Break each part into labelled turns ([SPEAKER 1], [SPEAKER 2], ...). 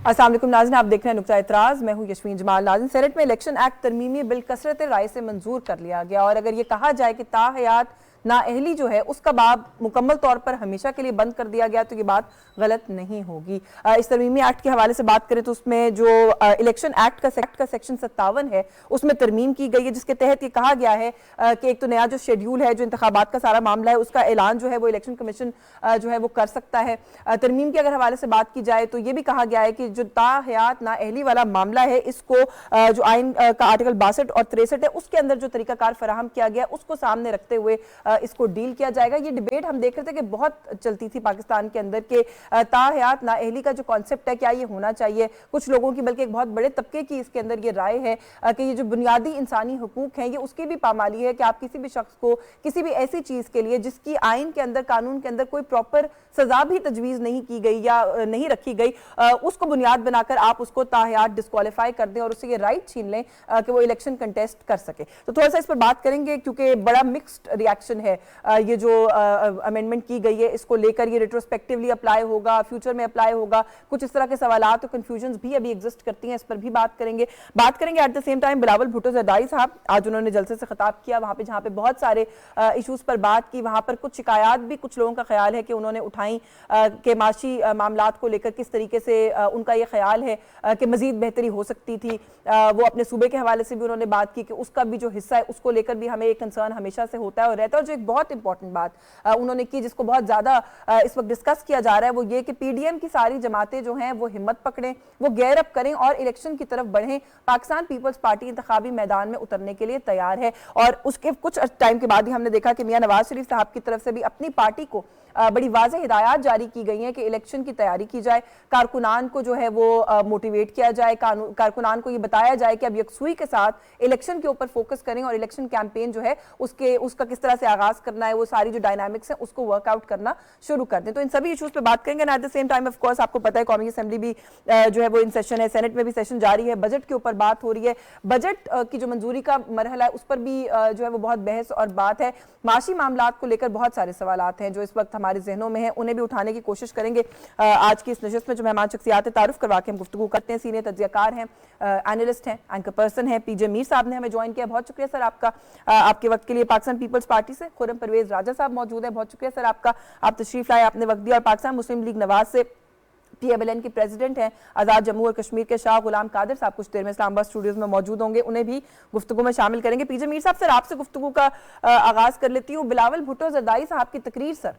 [SPEAKER 1] अस्सलाम वालेकुम नाज़रीन, आप देख रहे हैं नुक्ता इतराज़। मैं हूं यशवीन जमाल। नाज़रीन, सेनेट में इलेक्शन एक्ट तरमीमी बिल कसरत राय से मंजूर कर लिया गया और अगर ये कहा जाए कि ताहयात नाअहली जो है उसका बाब मुकम्मल तौर पर हमेशा के लिए बंद कर दिया गया तो ये बात गलत नहीं होगी। इस तरमीमी एक्ट के हवाले से बात करें तो उसमें जो इलेक्शन एक्ट का सेक्शन 57 है उसमें तरमीम की गई है, जिसके तहत ये कहा गया है कि एक तो नया जो शेड्यूल है, जो इंतखाबात का सारा मामला है, उसका ऐलान जो है वो इलेक्शन कमीशन जो है वो कर सकता है। तरमीम के अगर हवाले से बात की जाए तो ये भी कहा गया है कि जो ताहयात नाअहली वाला मामला है इसको जो आइन का आर्टिकल 62 और 63 है उसके अंदर जो तरीकाकार फराहम किया गया उसको सामने रखते हुए इसको डील किया जाएगा। ये डिबेट हम देख रहे थे कि बहुत चलती थी पाकिस्तान के अंदर के ताहयात नाअहली का जो कॉन्सेप्ट है क्या ये होना चाहिए। कुछ लोगों की, बल्कि एक बहुत बड़े तबके की इसके अंदर ये राय है कि ये जो बुनियादी इंसानी हुकूक हैं ये उसकी भी पामाली है कि आप किसी भी शख्स को किसी भी ऐसी चीज के लिए जिसकी आइन के अंदर, कानून के अंदर कोई प्रॉपर सजा भी तजवीज नहीं की गई या नहीं रखी गई, उसको बुनियाद बनाकर आप उसको ताहयात डिस्क्वालीफाई कर दें और उससे ये राइट छीन लें कि वो इलेक्शन कंटेस्ट कर सके। तो थोड़ा सा इस पर बात करेंगे क्योंकि बड़ा मिक्स्ड रिएक्शन है। ये जो अमेंडमेंट की गई है इसको लेकर ये रिट्रोस्पेक्टिवली अप्लाई होगा, फ्यूचर में अप्लाई होगा, कुछ इस तरह के सवालात और कंफ्यूजन भी अभी एग्जिस्ट करती हैं, इस पर भी बात करेंगे। At the same time Bilawal Bhutto Zardari साहब, आज उन्होंने जलसे से खिताब किया, वहां पे जहां पे बहुत सारे इशूज पर बात की, वहां पर कुछ शिकायत भी कुछ लोगों का ख्याल है कि उन्होंने उठाई के माशी मामलात को लेकर किस तरीके से उनका ये ख्याल है कि मजीद बेहतरी हो सकती थी। वो अपने सूबे के हवाले से भी उन्होंने बात की कि उसका भी जो हिस्सा है उसको लेकर भी हमें एक कंसर्न हमेशा से होता है और रहता है। और जो एक बहुत इंपॉर्टेंट बात उन्होंने की जिसको बहुत ज्यादा इस वक्त डिस्कस किया जा रहा है वो ये कि पीडीएम की सारी जमातें जो हैं वो हिम्मत पकड़ें, वो गैर अप करें और इलेक्शन की तरफ बढ़ें। पाकिस्तान पीपल्स पार्टी इंतखाबी मैदान में उतरने के लिए तैयार है और उसके कुछ टाइम के बाद ही हमने देखा कि मियां नवाज शरीफ साहब की तरफ से भी अपनी पार्टी को बड़ी वाज़ेह हिदायत जारी की गई हैं कि इलेक्शन की तैयारी की जाए, कारकुनान को जो है वो मोटिवेट किया जाए, कारकुनान को ये बताया जाए कि अब यकसुई के साथ इलेक्शन के ऊपर फोकस करें और इलेक्शन कैंपेन जो है उसका किस तरह से आगाज करना है, वो सारी जो डायनामिक्स है उसको वर्कआउट करना शुरू कर दें। तो इन सभी इशूज पे बात करेंगे। At the same time of course आपको पता है कौमी असेंबली भी जो है वो इन सेशन है, सेनेट में भी सेशन जारी है, बजट के ऊपर बात हो रही है, बजट की जो मंजूरी का मरहला है उस पर भी जो है वो बहुत बहस और बात है। माशी मामलात को लेकर बहुत सारे सवालात हैं जो इस वक्त हमारे जहनों में है, उन्हें भी उठाने की कोशिश करेंगे। आज की इस नशिस्त में जो मेहमान शख्सियात तारुफ करवा के हम गुफ्तगू करते हैं, सीनियर तज्जियाकार हैं, एनालिस्ट हैं, एंकर पर्सन हैं, पीजे मीर साहब ने हमें ज्वाइन किया। बहुत शुक्रिया सर आपका आपके वक्त के लिए। पाकिस्तान पीपल्स पार्टी से खुर्रम परवेज राजा साहब मौजूद है, बहुत शुक्रिया सर आपका, आप तशरीफ लाए, आपने वक्त दिया। और पाकिस्तान मुस्लिम लीग नवाज से PMLN की प्रेसिडेंट हैं, आज़ाद जम्मू और कश्मीर के शाह गुलाम कादिर साहब कुछ देर में इस्लामाबाद स्टूडियोज में मौजूद होंगे, उन्हें भी गुफ्तगू में शामिल करेंगे। पीजे मीर साहब, सर आपसे गुफ्तगू का आगाज कर लेती हूँ। बिलावल भुट्टो ज़रदारी साहब की तकरीर सर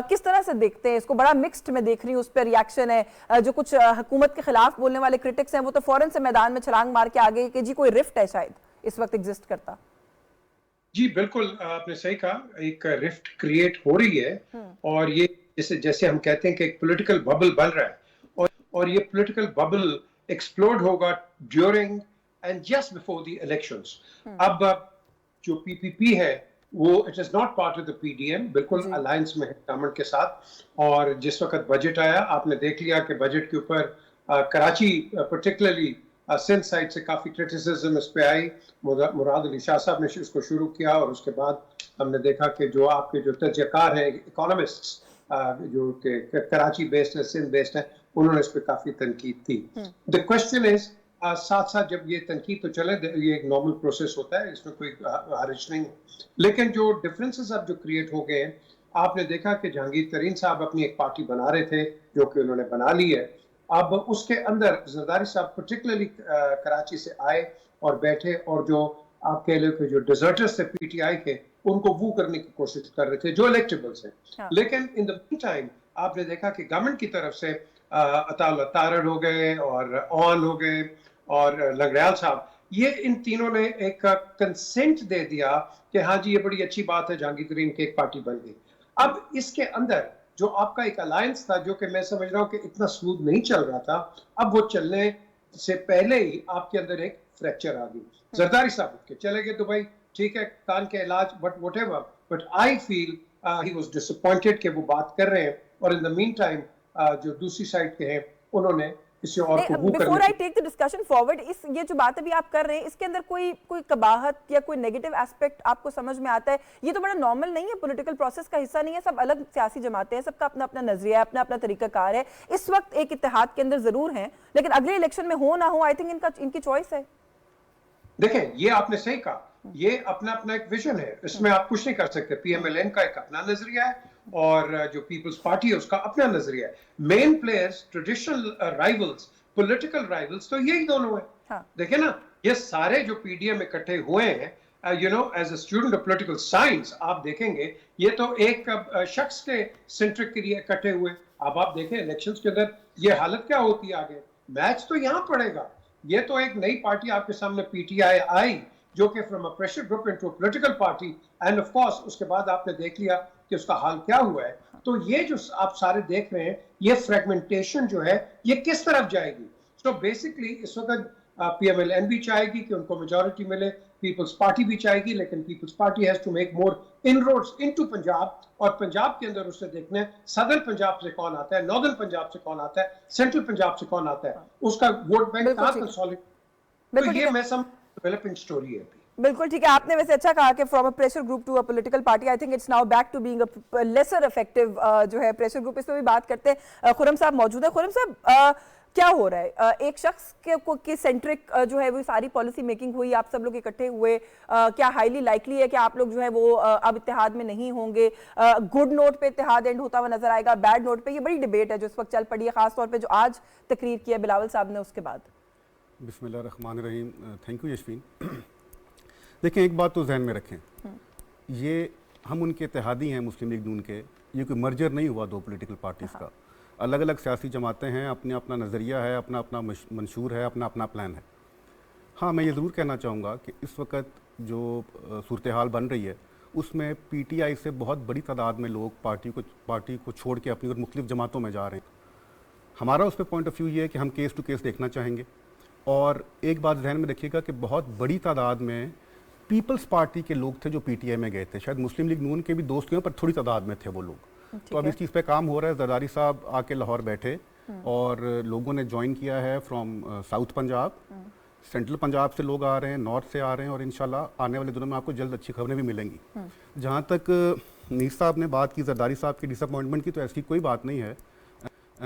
[SPEAKER 1] किस तरह से देखते हैं इसको? बड़ा मिक्स्ड में देख रही हूँ, उस पर रिएक्शन है। जो कुछ हुकूमत के खिलाफ बोलने वाले क्रिटिक्स हैं वो तो फौरन से मैदान में छलांग मार के आगे कि जी कोई रिफ्ट है शायद इस वक्त एग्जिस्ट करता।
[SPEAKER 2] जी बिल्कुल, आपने सही कहा, एक रिफ्ट क्रिएट हो रही है और ये जैसे हम कहते हैं कि एक पॉलिटिकल बबल बन रहा है और ये पॉलिटिकल बबल एक्सप्लोड होगा during and just before the elections. अब जो पीपीपी है वो it is not part of the PDM, बिल्कुल अलायंस में है गवर्नमेंट के साथ। और जिस वक्त बजट आया आपने देख लिया कि बजट के ऊपर कराची पर्टिकुलरली सिंध साइड से काफी क्रिटिसिज्म इस पे आई। मुराद अली शाह साहब ने इसको शुरू किया और उसके बाद हमने देखा कि जो आपके जो तज्जियाकार हैं, इकोनॉमिस्ट्स जो कि कराची बेस्ड है, सिंध बेस्ड है, उन्होंने इस पे काफी तनकीद की। द क्वेश्चन इज साथ साथ जब ये तनकीद तो चले, ये एक नॉर्मल प्रोसेस होता है, इसमें कोई हर्ज नहीं, लेकिन जो डिफरेंसेस अब जो क्रिएट हो गए हैं, आपने देखा कि जहांगीर तरीन साहब अपनी एक पार्टी बना रहे थे जो कि उन्होंने बना ली है। अब उसके अंदर जरदारी साहब पर्टिकुलरली कराची से आए और बैठे और जो आप कह लो कि जो डिजर्टर्स थे पीटीआई के, उनको वो करने की कोशिश कर रहे थे जो इलेक्टेबल्स हैं। हाँ। लेकिन इन द मीन टाइम आपने देखा कि गवर्नमेंट की तरफ से अताउल्लाह तारड़ हो गए और ऑन हो गए और लंगड़याल साहब, ये इन तीनों ने एक कंसेंट दे दिया कि हाँ जी ये बड़ी अच्छी बात है, जहांगीर तरीन की एक पार्टी बन गई। अब इसके अंदर जो आपका एक अलायंस था जो कि मैं समझ रहा हूँ कि इतना स्मूथ नहीं चल रहा था, अब वो चलने से पहले ही आपके अंदर एक फ्रैक्चर आ गई। जरदारी साहब के चले गए तो भाई ठीक है, कान के इलाज, but whatever, but I feel he was disappointed कि वो बात कर रहे हैं और इन द मीन टाइम जो दूसरी साइड के हैं उन्होंने किसी और को वो
[SPEAKER 1] before I take the discussion forward, इस ये जो बात अभी आप कर रहे हैं इसके अंदर कोई कबाहत या कोई नेगेटिव एस्पेक्ट आपको समझ में आता है? ये तो बड़ा नॉर्मल नहीं है, पॉलिटिकल प्रोसेस का हिस्सा नहीं है, सब अलग सियासी जमातें हैं, सबका अपना अपना नजरिया है, अपना अपना तरीकाकार है। इस वक्त एक इत्तेहाद के अंदर जरूर है, लेकिन अगले इलेक्शन में हो ना हो, आई थिंक इनकी चॉइस है।
[SPEAKER 2] देखें, ये आपने सही कहा, ये अपना अपना एक विजन है, इसमें आप कुछ नहीं कर सकते। पीएमएलएन का एक अपना नजरिया है और जो पीपल्स पार्टी है उसका अपना नजरिया है। Main players, traditional rivals, political rivals तो यही दोनों है।
[SPEAKER 1] हाँ।
[SPEAKER 2] देखिए ना, ये सारे जो पीडीएम इकट्ठे हुए हैं, you know, as a student of political science आप देखेंगे ये तो एक शख्स के सेंट्रिक के लिए इकट्ठे हुए। अब आप देखें इलेक्शंस के अंदर ये हालत क्या होती है आगे, मैच तो यहाँ पड़ेगा। ये तो एक नई पार्टी आपके सामने पीटीआई आई, जो कि from a pressure group into a political party, end of course उसके बाद आपने देख लिया कि उसका हाल क्या हुआ है। तो ये जो आप सारे देख रहे हैं, ये फ्रेगमेंटेशन जो है ये किस तरफ जाएगी। तो बेसिकली इस वक्त पीएमएलएन भी चाहेगी कि उनको मेजॉरिटी मिले, पीपल्स पार्टी भी चाहेगी, लेकिन Peoples Party has to make more inroads into Punjab, और पंजाब के अंदर उससे देखना है सदर्न पंजाब से कौन आता है, नॉर्दर्न पंजाब से कौन आता है, सेंट्रल पंजाब से कौन आता है, उसका वोट बैंक कहाँ कंसोलिडेट। तो ये मैं सम डेवलपिंग स्टोरी है।
[SPEAKER 1] बिल्कुल ठीक है, आपने वैसे अच्छा कहा कि from a pressure group to a political party, I think it's now back to being a lesser effective जो है प्रेशर ग्रुप। इस पे भी बात करते हैं। खुर्रम साहब मौजूद है। खुर्रम साहब, क्या हो रहा है? एक शख्स के सेंट्रिक जो है वो सारी पॉलिसी मेकिंग हुई, आप सब लोग इकट्ठे हुए, क्या हाईली लाइकली है कि आप लोग जो है वो अब इत्तेहाद में नहीं होंगे? गुड नोट पे इत्तेहाद एंड होता हुआ नजर आएगा, बैड नोट पे? ये बड़ी डिबेट है जो इस वक्त चल पड़ी है, खासतौर पर जो आज तकरीर किया बिलावल साहब ने उसके बाद।
[SPEAKER 3] बिस्मिल्लाहिर्रहमानिर्रहीम। Thank you Yashveen. देखें, एक बात तो जहन में रखें, ये हम उनके इत्तेहादी हैं मुस्लिम लीग नून के, ये कोई मर्जर नहीं हुआ दो पॉलिटिकल पार्टीज़ का। अलग अलग सियासी जमातें हैं, अपने अपना नज़रिया है, अपना अपना मंशूर है, अपना अपना प्लान है। हाँ, मैं ये ज़रूर कहना चाहूँगा कि इस वक्त जो सूरत हाल बन रही है उसमें पीटीआई से बहुत बड़ी तादाद में लोग पार्टी को छोड़ के अपनी और मुख्तलिफ जमातों में जा रहे हैं। हमारा उस पर पॉइंट ऑफ व्यू ये है कि हम केस टू केस देखना चाहेंगे, और एक बात जहन में रखिएगा कि बहुत बड़ी तादाद में पीपल्स पार्टी के लोग थे जो पीटीआई में गए थे। शायद मुस्लिम लीग नून के भी दोस्त हुए, पर थोड़ी तादाद में थे वो लोग। तो अब इस चीज़ पे काम हो रहा है। जरदारी साहब आके लाहौर बैठे और लोगों ने ज्वाइन किया है from south Punjab, central Punjab से लोग आ रहे हैं, नॉर्थ से आ रहे हैं, और इंशाल्लाह आने वाले दिनों में आपको जल्द अच्छी खबरें भी मिलेंगी। जहाँ तक मीर साहब ने बात की जरदारी साहब की डिसअपॉइंटमेंट की, तो ऐसी कोई बात नहीं है।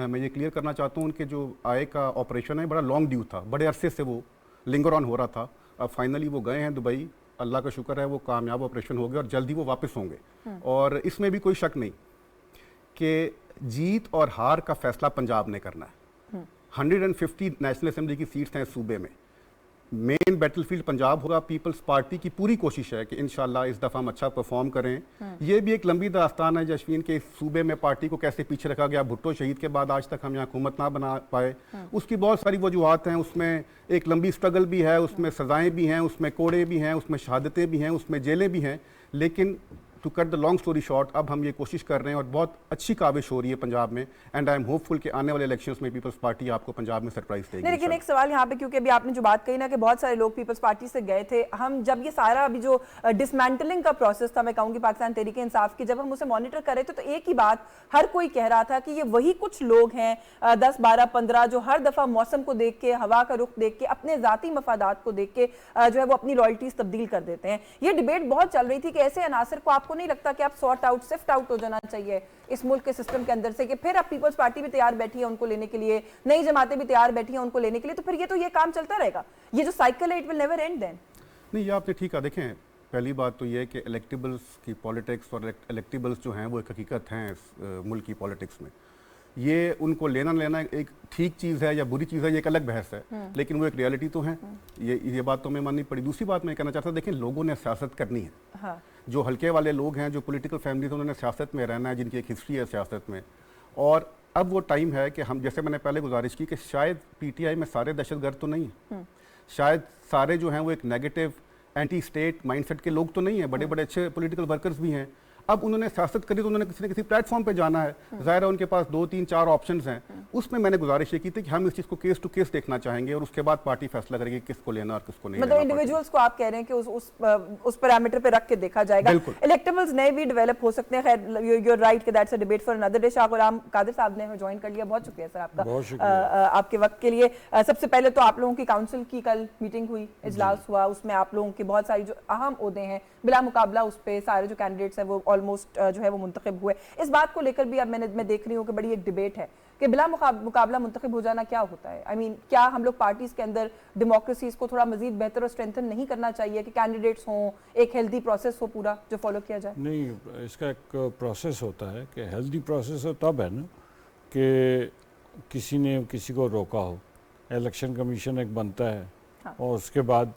[SPEAKER 3] मैं ये क्लियर करना चाहता हूँ, उनके जो आय का ऑपरेशन है बड़ा लॉन्ग ड्यू था, बड़े अरसे से वो लिंगर ऑन हो रहा था। अब फाइनली वो गए हैं दुबई, अल्लाह का शुक्र है वो कामयाब ऑपरेशन हो गया और जल्द ही वो वापस होंगे। और इसमें भी कोई शक नहीं कि जीत और हार का फैसला पंजाब ने करना है। 150 नेशनल असेंबली की सीट्स हैं सूबे में, मेन बैटलफील्ड पंजाब होगा। पीपल्स पार्टी की पूरी कोशिश है कि इंशाल्लाह इस दफ़ा हम अच्छा परफॉर्म करें। ये भी एक लंबी दास्तान है जशवीन के, इस सूबे में पार्टी को कैसे पीछे रखा गया। भुट्टो शहीद के बाद आज तक हम यहाँ हुकूमत ना बना पाए, उसकी बहुत सारी वजूहत हैं। उसमें एक लंबी स्ट्रगल भी है, उसमें सज़ाएँ भी हैं, उसमें कोड़े भी हैं, उसमें शहादतें भी हैं, उसमें जेलें भी हैं। लेकिन to cut the long story short, अब हम ये कोशिश कर रहे हैं और बहुत अच्छी काविश हो रही है पंजाब में, एंड आई एम होपफुल कि आने वाले इलेक्शंस में पीपल्स पार्टी आपको पंजाब में सरप्राइज देगी।
[SPEAKER 1] लेकिन एक सवाल यहाँ पे, क्योंकि अभी आपने जो बात कही ना कि बहुत सारे लोग पीपल्स पार्टी से गए थे, हम जब ये सारा अभी जो डिसमेंटलिंग का प्रोसेस था, मैं कहूँगी पाकिस्तान तहरीक इंसाफ की, जब हम उसे मॉनिटर कर रहे थे तो एक ही बात हर कोई कह रहा था कि ये वही कुछ लोग हैं 10, 12, 15 जो हर दफ़ा मौसम को देख के, हवा का रुख देख के, अपने ज़ाती मफादात को देख के जो है वो अपनी लॉयल्टीज तब्दील कर देते हैं। ये डिबेट बहुत चल रही थी कि ऐसे अनासर को आपको नहीं लगता कि आप सॉर्ट आउट, सिफ्ट आउट हो जाना चाहिए इस मुल्क के सिस्टम के अंदर से, कि फिर अब पीपल्स पार्टी भी तैयार बैठी है उनको लेने के लिए, नई जमातें भी तैयार बैठी हैं उनको लेने के लिए, तो फिर ये काम चलता रहेगा, ये जो साइकिल है it will never end then.
[SPEAKER 3] नहीं, ये आपने ठीक है। देखें, पहली बात तो ये है कि इलेक्टेबल्स की पॉलिटिक्स और इलेक्टेबल्स जो हैं वो एक हकीकत हैं इस मुल्क की पॉलिटिक्स में। ये उनको लेना एक ठीक चीज़ है या बुरी चीज़ है, ये एक अलग बहस है, लेकिन वो एक रियलिटी तो है। ये बात तो मैं माननी पड़ी। दूसरी बात मैं कहना चाहता, देखें, लोगों ने सियासत करनी है।
[SPEAKER 1] हाँ। जो
[SPEAKER 3] हल्के वाले लोग हैं, जो पॉलिटिकल फैमिलीज, उन्होंने सियासत में रहना है, जिनकी एक हिस्ट्री है सियासत में। और अब वो टाइम है कि हम, जैसे मैंने पहले गुजारिश की कि शायद पीटीआई में सारे दहशतगर्द तो नहीं है, शायद सारे जो हैं वो एक नेगेटिव एंटी स्टेट माइंडसेट के लोग तो नहीं है, बड़े बड़े अच्छे पॉलिटिकल वर्कर्स भी हैं। अब उन्होंने सियासत करी तो उन्होंने किसी न किसी प्लेटफॉर्म पे जाना है, जाहिर है उनके पास 2 3 4 ऑप्शंस हैं। उसमें मैंने गुजारिश ये की थी कि हम इस चीज़ को केस टू केस देखना चाहेंगे और उसके बाद पार्टी फैसला करेगी किसको लेना और किसको नहीं
[SPEAKER 1] मतलब
[SPEAKER 3] लेना।
[SPEAKER 1] इंडिविजुअल्स को आप कह रहे हैं कि उस पैरामीटर पे रख के देखा जाएगा। इलेक्टेबल्स नए भी डेवलप हो सकते हैं। खैर यू आर राइट कि that's a debate for another day. Shah Ghulam Qadir साहब ने ज्वाइन कर लिया, बहुत शुक्रिया सर आपका आपके वक्त के लिए। सबसे पहले तो आप लोगों की काउंसिल की कल मीटिंग हुई, इजलास हुआ, उसमें आप लोगों की बहुत सारी जो अहम ओहदे हैं बिला मुकाबला उस पे सारे जो कैंडिडेट्स हैं वो ऑलमोस्ट जो है वो मुंतखब हुए। इस बात को लेकर भी अब मैं देख रही हूँ कि बड़ी एक डिबेट है कि बिला मुकाबला मुंतखब हो जाना क्या होता है। आई मीन क्या हम लोग पार्टीज के अंदर डेमोक्रेसी को थोड़ा मजीद बेहतर और स्ट्रेंथन नहीं करना चाहिए कि कैंडिडेट्स हों, एक हेल्दी प्रोसेस हो पूरा जो फॉलो किया जाए?
[SPEAKER 4] नहीं, इसका एक प्रोसेस होता है कि हेल्दी प्रोसेस हो तब है ना कि किसी ने किसी को रोका हो, इलेक्शन कमीशन एक बनता है। हाँ। और उसके बाद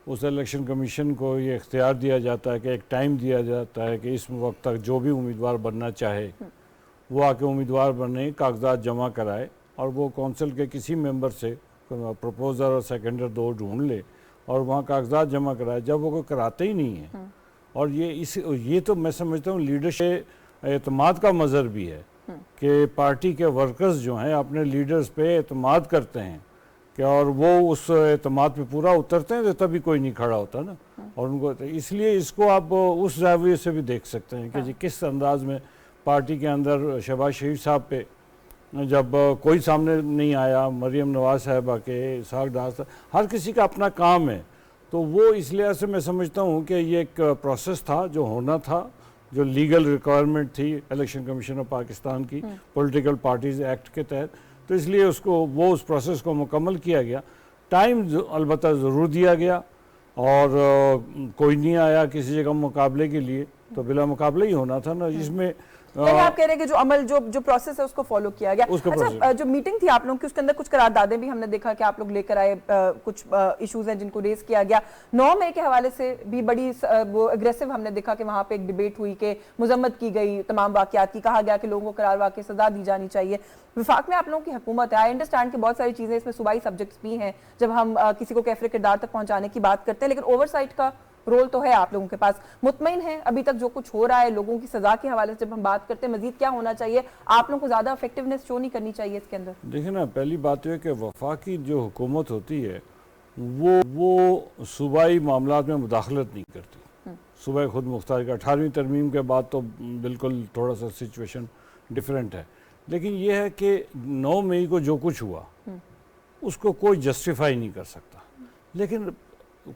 [SPEAKER 4] उस इलेक्शन कमीशन को ये इख्तियार दिया जाता है कि एक टाइम दिया जाता है कि इस वक्त तक जो भी उम्मीदवार बनना चाहे वो आके उम्मीदवार बनने कागजात जमा कराए और वो कौंसिल के किसी मेंबर से प्रपोजर और सेकेंडर 2 ढूंढ ले और वहाँ कागजात जमा कराए। जब वो कोई कराते ही नहीं है, और ये तो मैं समझता हूँ लीडरशिप एतमाद का मज़हर भी है कि पार्टी के वर्कर्स जो हैं अपने लीडर्स पे एतमाद करते हैं कि और वो उस एतमाद पे पूरा उतरते हैं तो तभी कोई नहीं खड़ा होता ना। और उनको इसलिए इसको आप उस जाविये से भी देख सकते हैं कि जी किस अंदाज में पार्टी के अंदर शहबाज शरीफ साहब पे जब कोई सामने नहीं आया, मरियम नवाज साहबा के, इसहाक डार साहब, हर किसी का अपना काम है। तो वो इसलिए से मैं समझता हूँ कि ये एक प्रोसेस था जो होना था, जो लीगल रिक्वायरमेंट थी इलेक्शन कमीशन ऑफ पाकिस्तान की पॉलिटिकल पार्टीज एक्ट के तहत। तो इसलिए उस प्रोसेस को मुकम्मल किया गया। टाइम अलबत्ता ज़रूर दिया गया और कोई नहीं आया किसी जगह मुकाबले के लिए, तो बिला मुकाबले ही होना था ना। जिसमें
[SPEAKER 1] आप कह रहे हैं कि जो अमल जो प्रोसेस है उसको फॉलो किया गया। अच्छा, जो मीटिंग थी आप लोगों की उसके अंदर कुछ करारदादें भी हमने देखा कि आप लोग लेकर आए, कुछ इश्यूज हैं जिनको रेज किया गया। 9 मई के हवाले से भी बड़ी वो एग्रेसिव हमने देखा कि वहां पे एक डिबेट हुई कि मजम्मत की गई तमाम वाकयात की, कहा गया कि लोगों को करार वाकई सजा दी जानी चाहिए। विफाक में आप लोगों की हुकूमत है, आई अंडरस्टैंड कि बहुत सारी चीजें इसमें सूबाई सब्जेक्ट्स भी हैं जब हम किसी को कैफरे किरदार तक पहुंचाने की बात करते हैं, लेकिन ओवरसाइट का रोल तो है आप लोगों के पास। मुतमईन है अभी तक जो कुछ हो रहा है, लोगों की सजा के हवाले से जब हम बात करते हैं मजीद क्या होना चाहिए, आप लोगों को ज्यादा इफेक्टिवनेस शो नहीं करनी चाहिए इसके अंदर?
[SPEAKER 4] देखिए ना, पहली बात यह कि वफाकी जो हुकूमत होती है वो सूबाई मामलात में मुदाखलत नहीं करती। सूबाई खुद मुख्तार का 18वीं तरमीम के बाद तो बिल्कुल थोड़ा सा सिचुएशन डिफरेंट है, लेकिन यह है कि 9 मई को जो कुछ हुआ उसको कोई जस्टिफाई नहीं कर सकता। लेकिन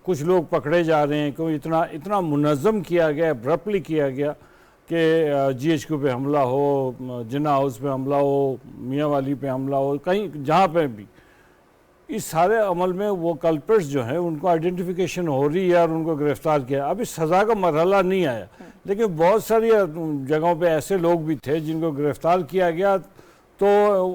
[SPEAKER 4] कुछ लोग पकड़े जा रहे हैं क्यों इतना मुनज़्ज़म किया गया, अब्रप्टली किया गया कि GHQ पे हमला हो, जिन्ना हाउस पे हमला हो, मियाँ वाली पे हमला हो, कहीं जहाँ पे भी, इस सारे अमल में वो कल्प्रिट्स जो हैं उनको आइडेंटिफिकेशन हो रही है और उनको गिरफ्तार किया। अभी सज़ा का मरहला नहीं आया, लेकिन बहुत सारी जगहों पे ऐसे लोग भी थे जिनको गिरफ्तार किया गया तो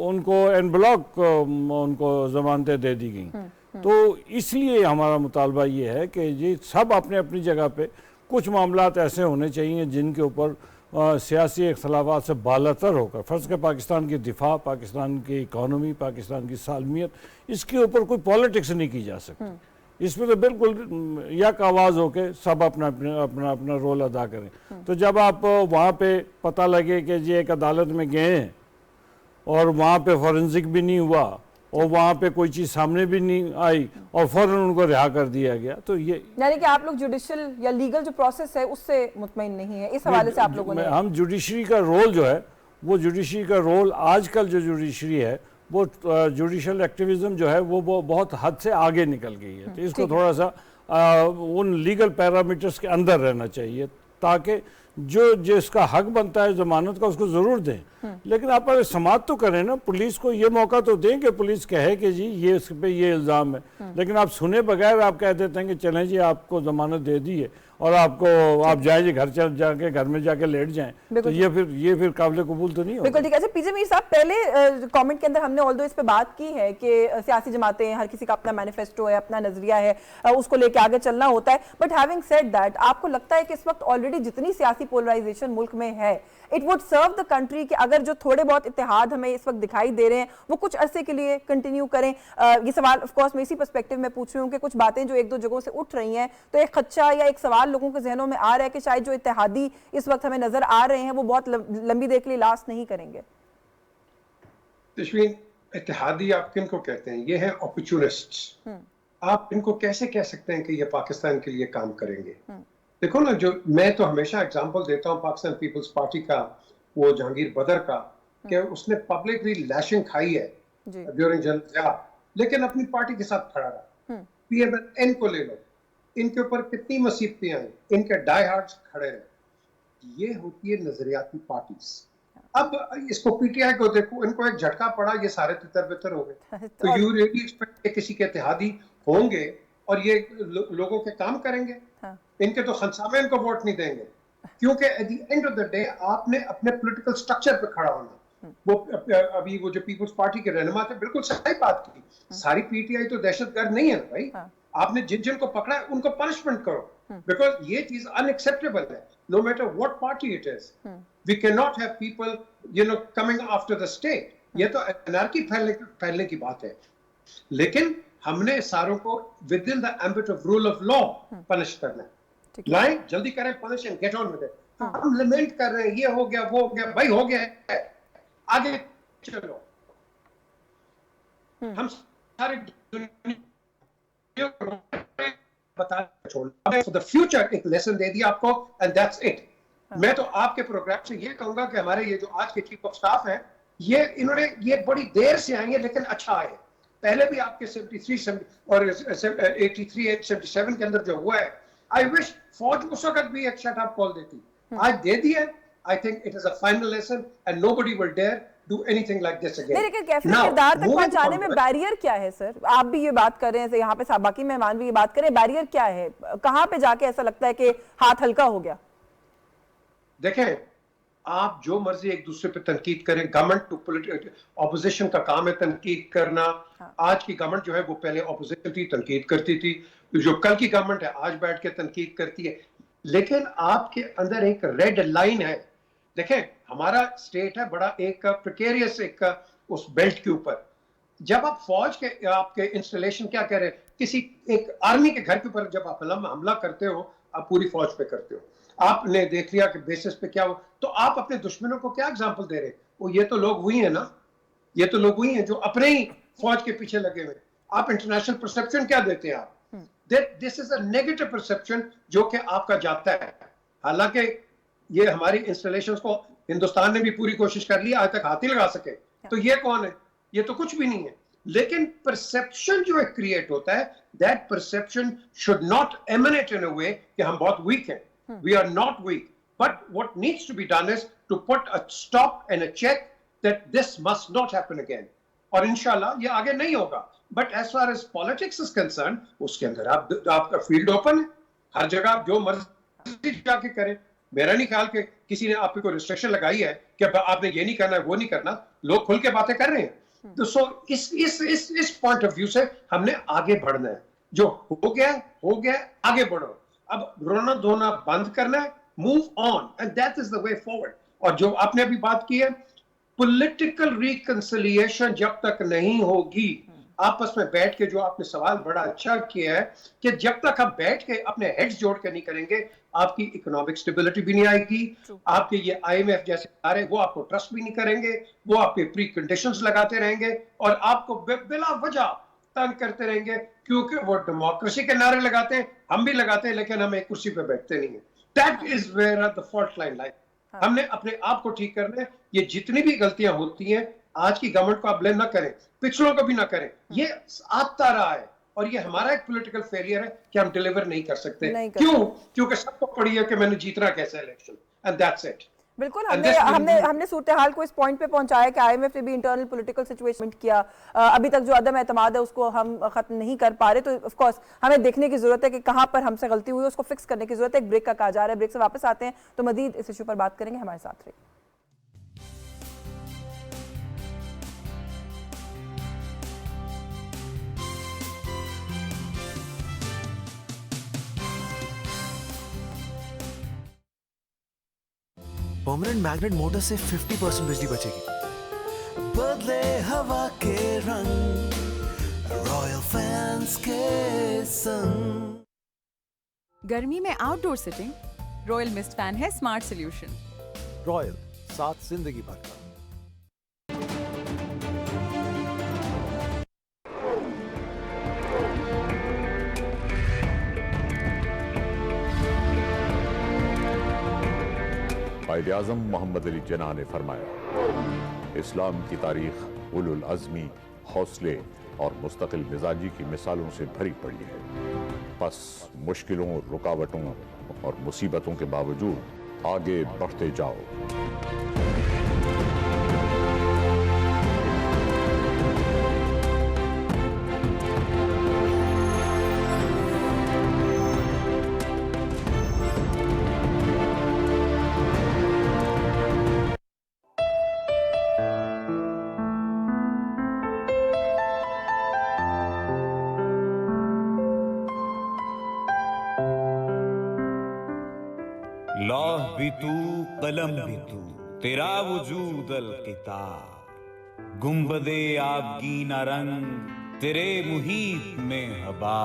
[SPEAKER 4] उनको एन ब्लॉक उनको ज़मानतें दे दी गई। तो इसलिए हमारा मुतालबा ये है कि ये सब अपने अपनी जगह पे कुछ मामलात ऐसे होने चाहिए जिनके ऊपर सियासी इख्तलाफात से बालातर होकर, फ़र्ज़ के पाकिस्तान की दिफा, पाकिस्तान की इकानमी, पाकिस्तान की सालमियत, इसके ऊपर कोई पॉलिटिक्स नहीं की जा सकती। इसमें तो बिल्कुल यक आवाज़ होकर सब अपना अपना रोल अदा करें। तो जब आप वहाँ पे पता लगे कि जी एक अदालत में गए हैं और वहाँ पे फॉरेंसिक भी नहीं हुआ और वहाँ पे कोई चीज़ सामने भी नहीं आई और फौरन उनको रिहा कर दिया गया, तो ये
[SPEAKER 1] यानी कि आप लोग जुडिशियल या लीगल जो प्रोसेस है उससे मुतमईन नहीं है। इस हवाले से आप लोगों ने,
[SPEAKER 4] हम जुडिशरी का रोल जो है वो जुडिशरी का रोल, आजकल जो जुडिशरी है वो जुडिशल एक्टिविज्म जो है वो बहुत हद से आगे निकल गई है। तो इसको थोड़ा सा उन लीगल पैरामीटर्स के अंदर रहना चाहिए ताकि जो जिसका हक बनता है जमानत का उसको ज़रूर दें। लेकिन आप अगर समात तो करें ना, पुलिस को ये मौका तो दें कि पुलिस कहे कि जी ये इस पे ये इल्ज़ाम है, लेकिन आप सुने बगैर आप कह देते हैं कि चलें जी आपको जमानत दे दी है और आप जाएं जी घर जाके घर में जाके लेट जाएं, तो ये फिर काबिल कबूल तो नहीं होगा।
[SPEAKER 1] बिल्कुल ठीक है। अच्छा पीजे मीर साहब, पहले कमेंट के अंदर हमने ऑल्दो इस पे बात की है कि सियासी जमातें, हर किसी का अपना मैनिफेस्टो है, अपना नजरिया है, उसको लेके आगे चलना होता है। बट हैविंग सेड दैट, आपको लगता है कि इस वक्त ऑलरेडी जितनी सियासी सियासी पोलराइजेशन मुल्क में है, it would serve the country कि अगर जो थोड़े बहुत इत्तेहाद हमें इस वक्त दिखाई दे रहे हैं वो कुछ अरसे के लिए कंटिन्यू करें। ये सवाल ऑफ कोर्स मैं इसी पर्सपेक्टिव में पूछ रही हूँ कि कुछ बातें जो एक दो जगहों से उठ रही हैं तो एक खदशा या एक सवाल लोगों के जहनों में आ रहा है कि शायद जो इत्तेहादी इस वक्त हमें नजर आ रहे हैं वो बहुत लंबी देर के लिए लास्ट नहीं करेंगे।
[SPEAKER 2] तशवीन, इत्तेहादी आप किन को कहते हैं? ये हैं अपॉर्चुनिस्ट्स। आप इनको कैसे कह सकते हैं कि ये पाकिस्तान के लिए काम करेंगे? देखो ना, जो मैं तो हमेशा एग्जांपल देता हूँ पाकिस्तान पीपल्स पार्टी का, वो जहांगीर बदर का, कि उसने पब्लिकली लैशिंग खाई है ड्यूरिंग जनता, लेकिन अपनी पार्टी के साथ खड़ा रहा। PMN को ले लो, इनके ऊपर कितनी मुसीबतें आई, इनके डाई हार्ड्स खड़े रहे। ये होती है नजरियाती पार्टीज। अब इसको PTI को देखो, इनको एक झटका पड़ा, ये सारे तितर बितर हो गए। तो यू रियली एक्सपेक्ट कि किसी के इत्तेहादी होंगे और ये लोगों के काम करेंगे? इनके तो खनसामे इनको वोट नहीं देंगे, क्योंकि at the end of the day आपने अपने पॉलिटिकल स्ट्रक्चर पे खड़ा होना। वो अभी वो जो पीपल्स पार्टी के रहनुमा थे, बिल्कुल सही बात की, सारी PTI तो दहशतगर्द नहीं है भाई। आपने जिन जिन को पकड़ा है उनको पनिशमेंट करो, बिकॉज ये चीज अनएक्सेप्टेबल है, no matter what party it is. We can not have people coming after the state. ये तो एनार्की फैलने की बात है। लेकिन हमने सारों को with in the ambit of rule of law punish करना है। लाइन जल्दी करें, punish and get on with it. हम लिमेंट कर रहे हैं, ये हो गया, वो हो गया, भाई हो गया है, आगे चलो। हम सारे बता फॉर द फ्यूचर एक लेसन दे दिया आपको, एंड दैट्स इट। मैं तो आपके प्रोग्राम से ये कहूंगा कि हमारे ये जो आज के चीफ ऑफ स्टाफ हैं, ये इन्होंने ये बड़ी देर से आएंगे लेकिन अच्छा आए। पहले भी आपके 73 और 83 77 के अंदर जो हुआ है, आई विश फौज उस वक्त भी एक शट अप कॉल देती। आज दे दी है। I think it is a final lesson and nobody will dare do anything like this again.
[SPEAKER 1] लेकिन कैफे किरदार तक पहुंचाने में बैरियर क्या है सर? आप भी ये बात कर रहे हैं, यहाँ पे बाकी मेहमान भी ये बात करें, बैरियर क्या है? कहाँ पे जाके ऐसा लगता है कि हाथ हल्का हो गया?
[SPEAKER 2] देखें, आप जो मर्जी एक दूसरे पे तनकीद करें, गवर्नमेंट टू ऑपोजिशन का काम है तनकीद करना। आज की गवर्नमेंट जो है वो पहले ऑपोजिशन थी, तनकीद करती थी। जो कल की गवर्नमेंट है आज बैठ के तनकीद करती है। लेकिन आपके अंदर एक रेड लाइन है। देखें, हमारा स्टेट है बड़ा एक प्रिकेरियस एक उस बेल्ट के ऊपर। जब आप फौज के आपके इंस्टॉलेशन क्या कह रहे हैं, किसी एक आर्मी के घर के ऊपर जब आप हमला करते हो, आप पूरी फौज पे करते हो। आपने देख लिया कि बेसिस पे क्या हो, तो आप अपने दुश्मनों को क्या एग्जांपल दे रहे हैं? वो ये तो लोग हुई है ना, ये तो लोग हुई हैं जो अपने ही फौज के पीछे लगे हुए। आप इंटरनेशनल परसेप्शन क्या देते हैं? आप this is a negative perception जो कि आपका जाता है। हालांकि ये हमारी इंस्टॉलेशंस को हिंदुस्तान ने भी पूरी कोशिश कर ली आज तक हाथ ही लगा सके, तो ये कौन है? ये तो कुछ भी नहीं है। लेकिन परसेप्शन जो है क्रिएट होता है, that perception should not emanate in a way कि हम बहुत वीक हैं। We are not weak, but what needs to be done is to put a stop and a check that this must not happen again. और इंशाल्लाह ये आगे नहीं होगा। But as far as politics is concerned, उसके अंदर आपका field open है, हर जगह आप जो मर्जी जाके करें। मेरा नहीं ख्याल कि किसी ने आपको कोई रिस्ट्रिक्शन लगाई है कि आपने ये नहीं करना, वो नहीं करना। लोग खुल के बातें कर रहे हैं। तो सो इस पॉइंट ऑफ व्यू से हमने आगे बढ़ना है। जो हो गया, आगे बढ़ो। अब रोना धोना बंद करना है, move on, and that is the way forward. और जो आपने अभी बात की है, पॉलिटिकल रिकंसिलिएशन जब तक नहीं होगी, आपस में बैठ के, जो आपने सवाल बड़ा अच्छा किया है कि जब तक हम बैठ के अपने हेड्स जोड़ के नहीं करेंगे, आपकी इकोनॉमिक स्टेबिलिटी भी नहीं आएगी। आपके ये IMF जैसे इदारे वो आपको ट्रस्ट भी नहीं करेंगे, वो आपके प्री कंडीशंस लगाते रहेंगे और आपको बिला वजह तंग करते रहेंगे, क्योंकि वो डेमोक्रेसी के नारे लगाते हैं, हम भी लगाते हैं, लेकिन हम एक कुर्सी पे बैठते नहीं है। That is where the fault line like. हमने अपने आप को ठीक करना है। ये जितनी भी गलतियां होती हैं, आज की गवर्नमेंट को आप ब्लेम ना करें, पिछलों को भी ना करें, ये आता रहा है और ये हमारा एक पॉलिटिकल फेलियर है कि हम डिलीवर नहीं कर सकते। क्यों? क्योंकि सबको पड़ी है कि मैंने जीतना कैसे इलेक्शन, एंड दैट्स इट।
[SPEAKER 1] बिल्कुल, हमने सूरत हाल को इस पॉइंट पे पहुंचाया कि IMF ने भी इंटरनल पॉलिटिकल सिचुएशन किया। अभी तक जो अदम एतमाद है उसको हम खत्म नहीं कर पा रहे। तो ऑफ कोर्स हमें देखने की जरूरत है कि कहां पर हमसे गलती हुई, उसको फिक्स करने की जरूरत है। एक ब्रेक का कहा जा रहा है, ब्रेक से वापस आते हैं तो मजीद इस इशू पर बात करेंगे। हमारे साथ रहिए।
[SPEAKER 5] परमानेंट मैग्नेट मोटर से 50% बिजली बचेगी। बदले हवा के रंग रॉयल फैंस के संग।
[SPEAKER 6] गर्मी में outdoor sitting, royal mist fan है स्मार्ट सॉल्यूशन।
[SPEAKER 5] रॉयल, साथ जिंदगी भर का।
[SPEAKER 7] कायद-ए-आज़म मोहम्मद अली जिन्ना ने फरमाया, इस्लाम की तारीख उलुल अज़मी, हौसले और मुस्तकिल मिजाजी की मिसालों से भरी पड़ी है। बस मुश्किलों, रुकावटों और मुसीबतों के बावजूद आगे बढ़ते जाओ।
[SPEAKER 8] लौह भी तू, कलम भी तू, तेरा वजूद अल-किताब। गुंबदे आबगीना रंग, तेरे मुहीत में हवा।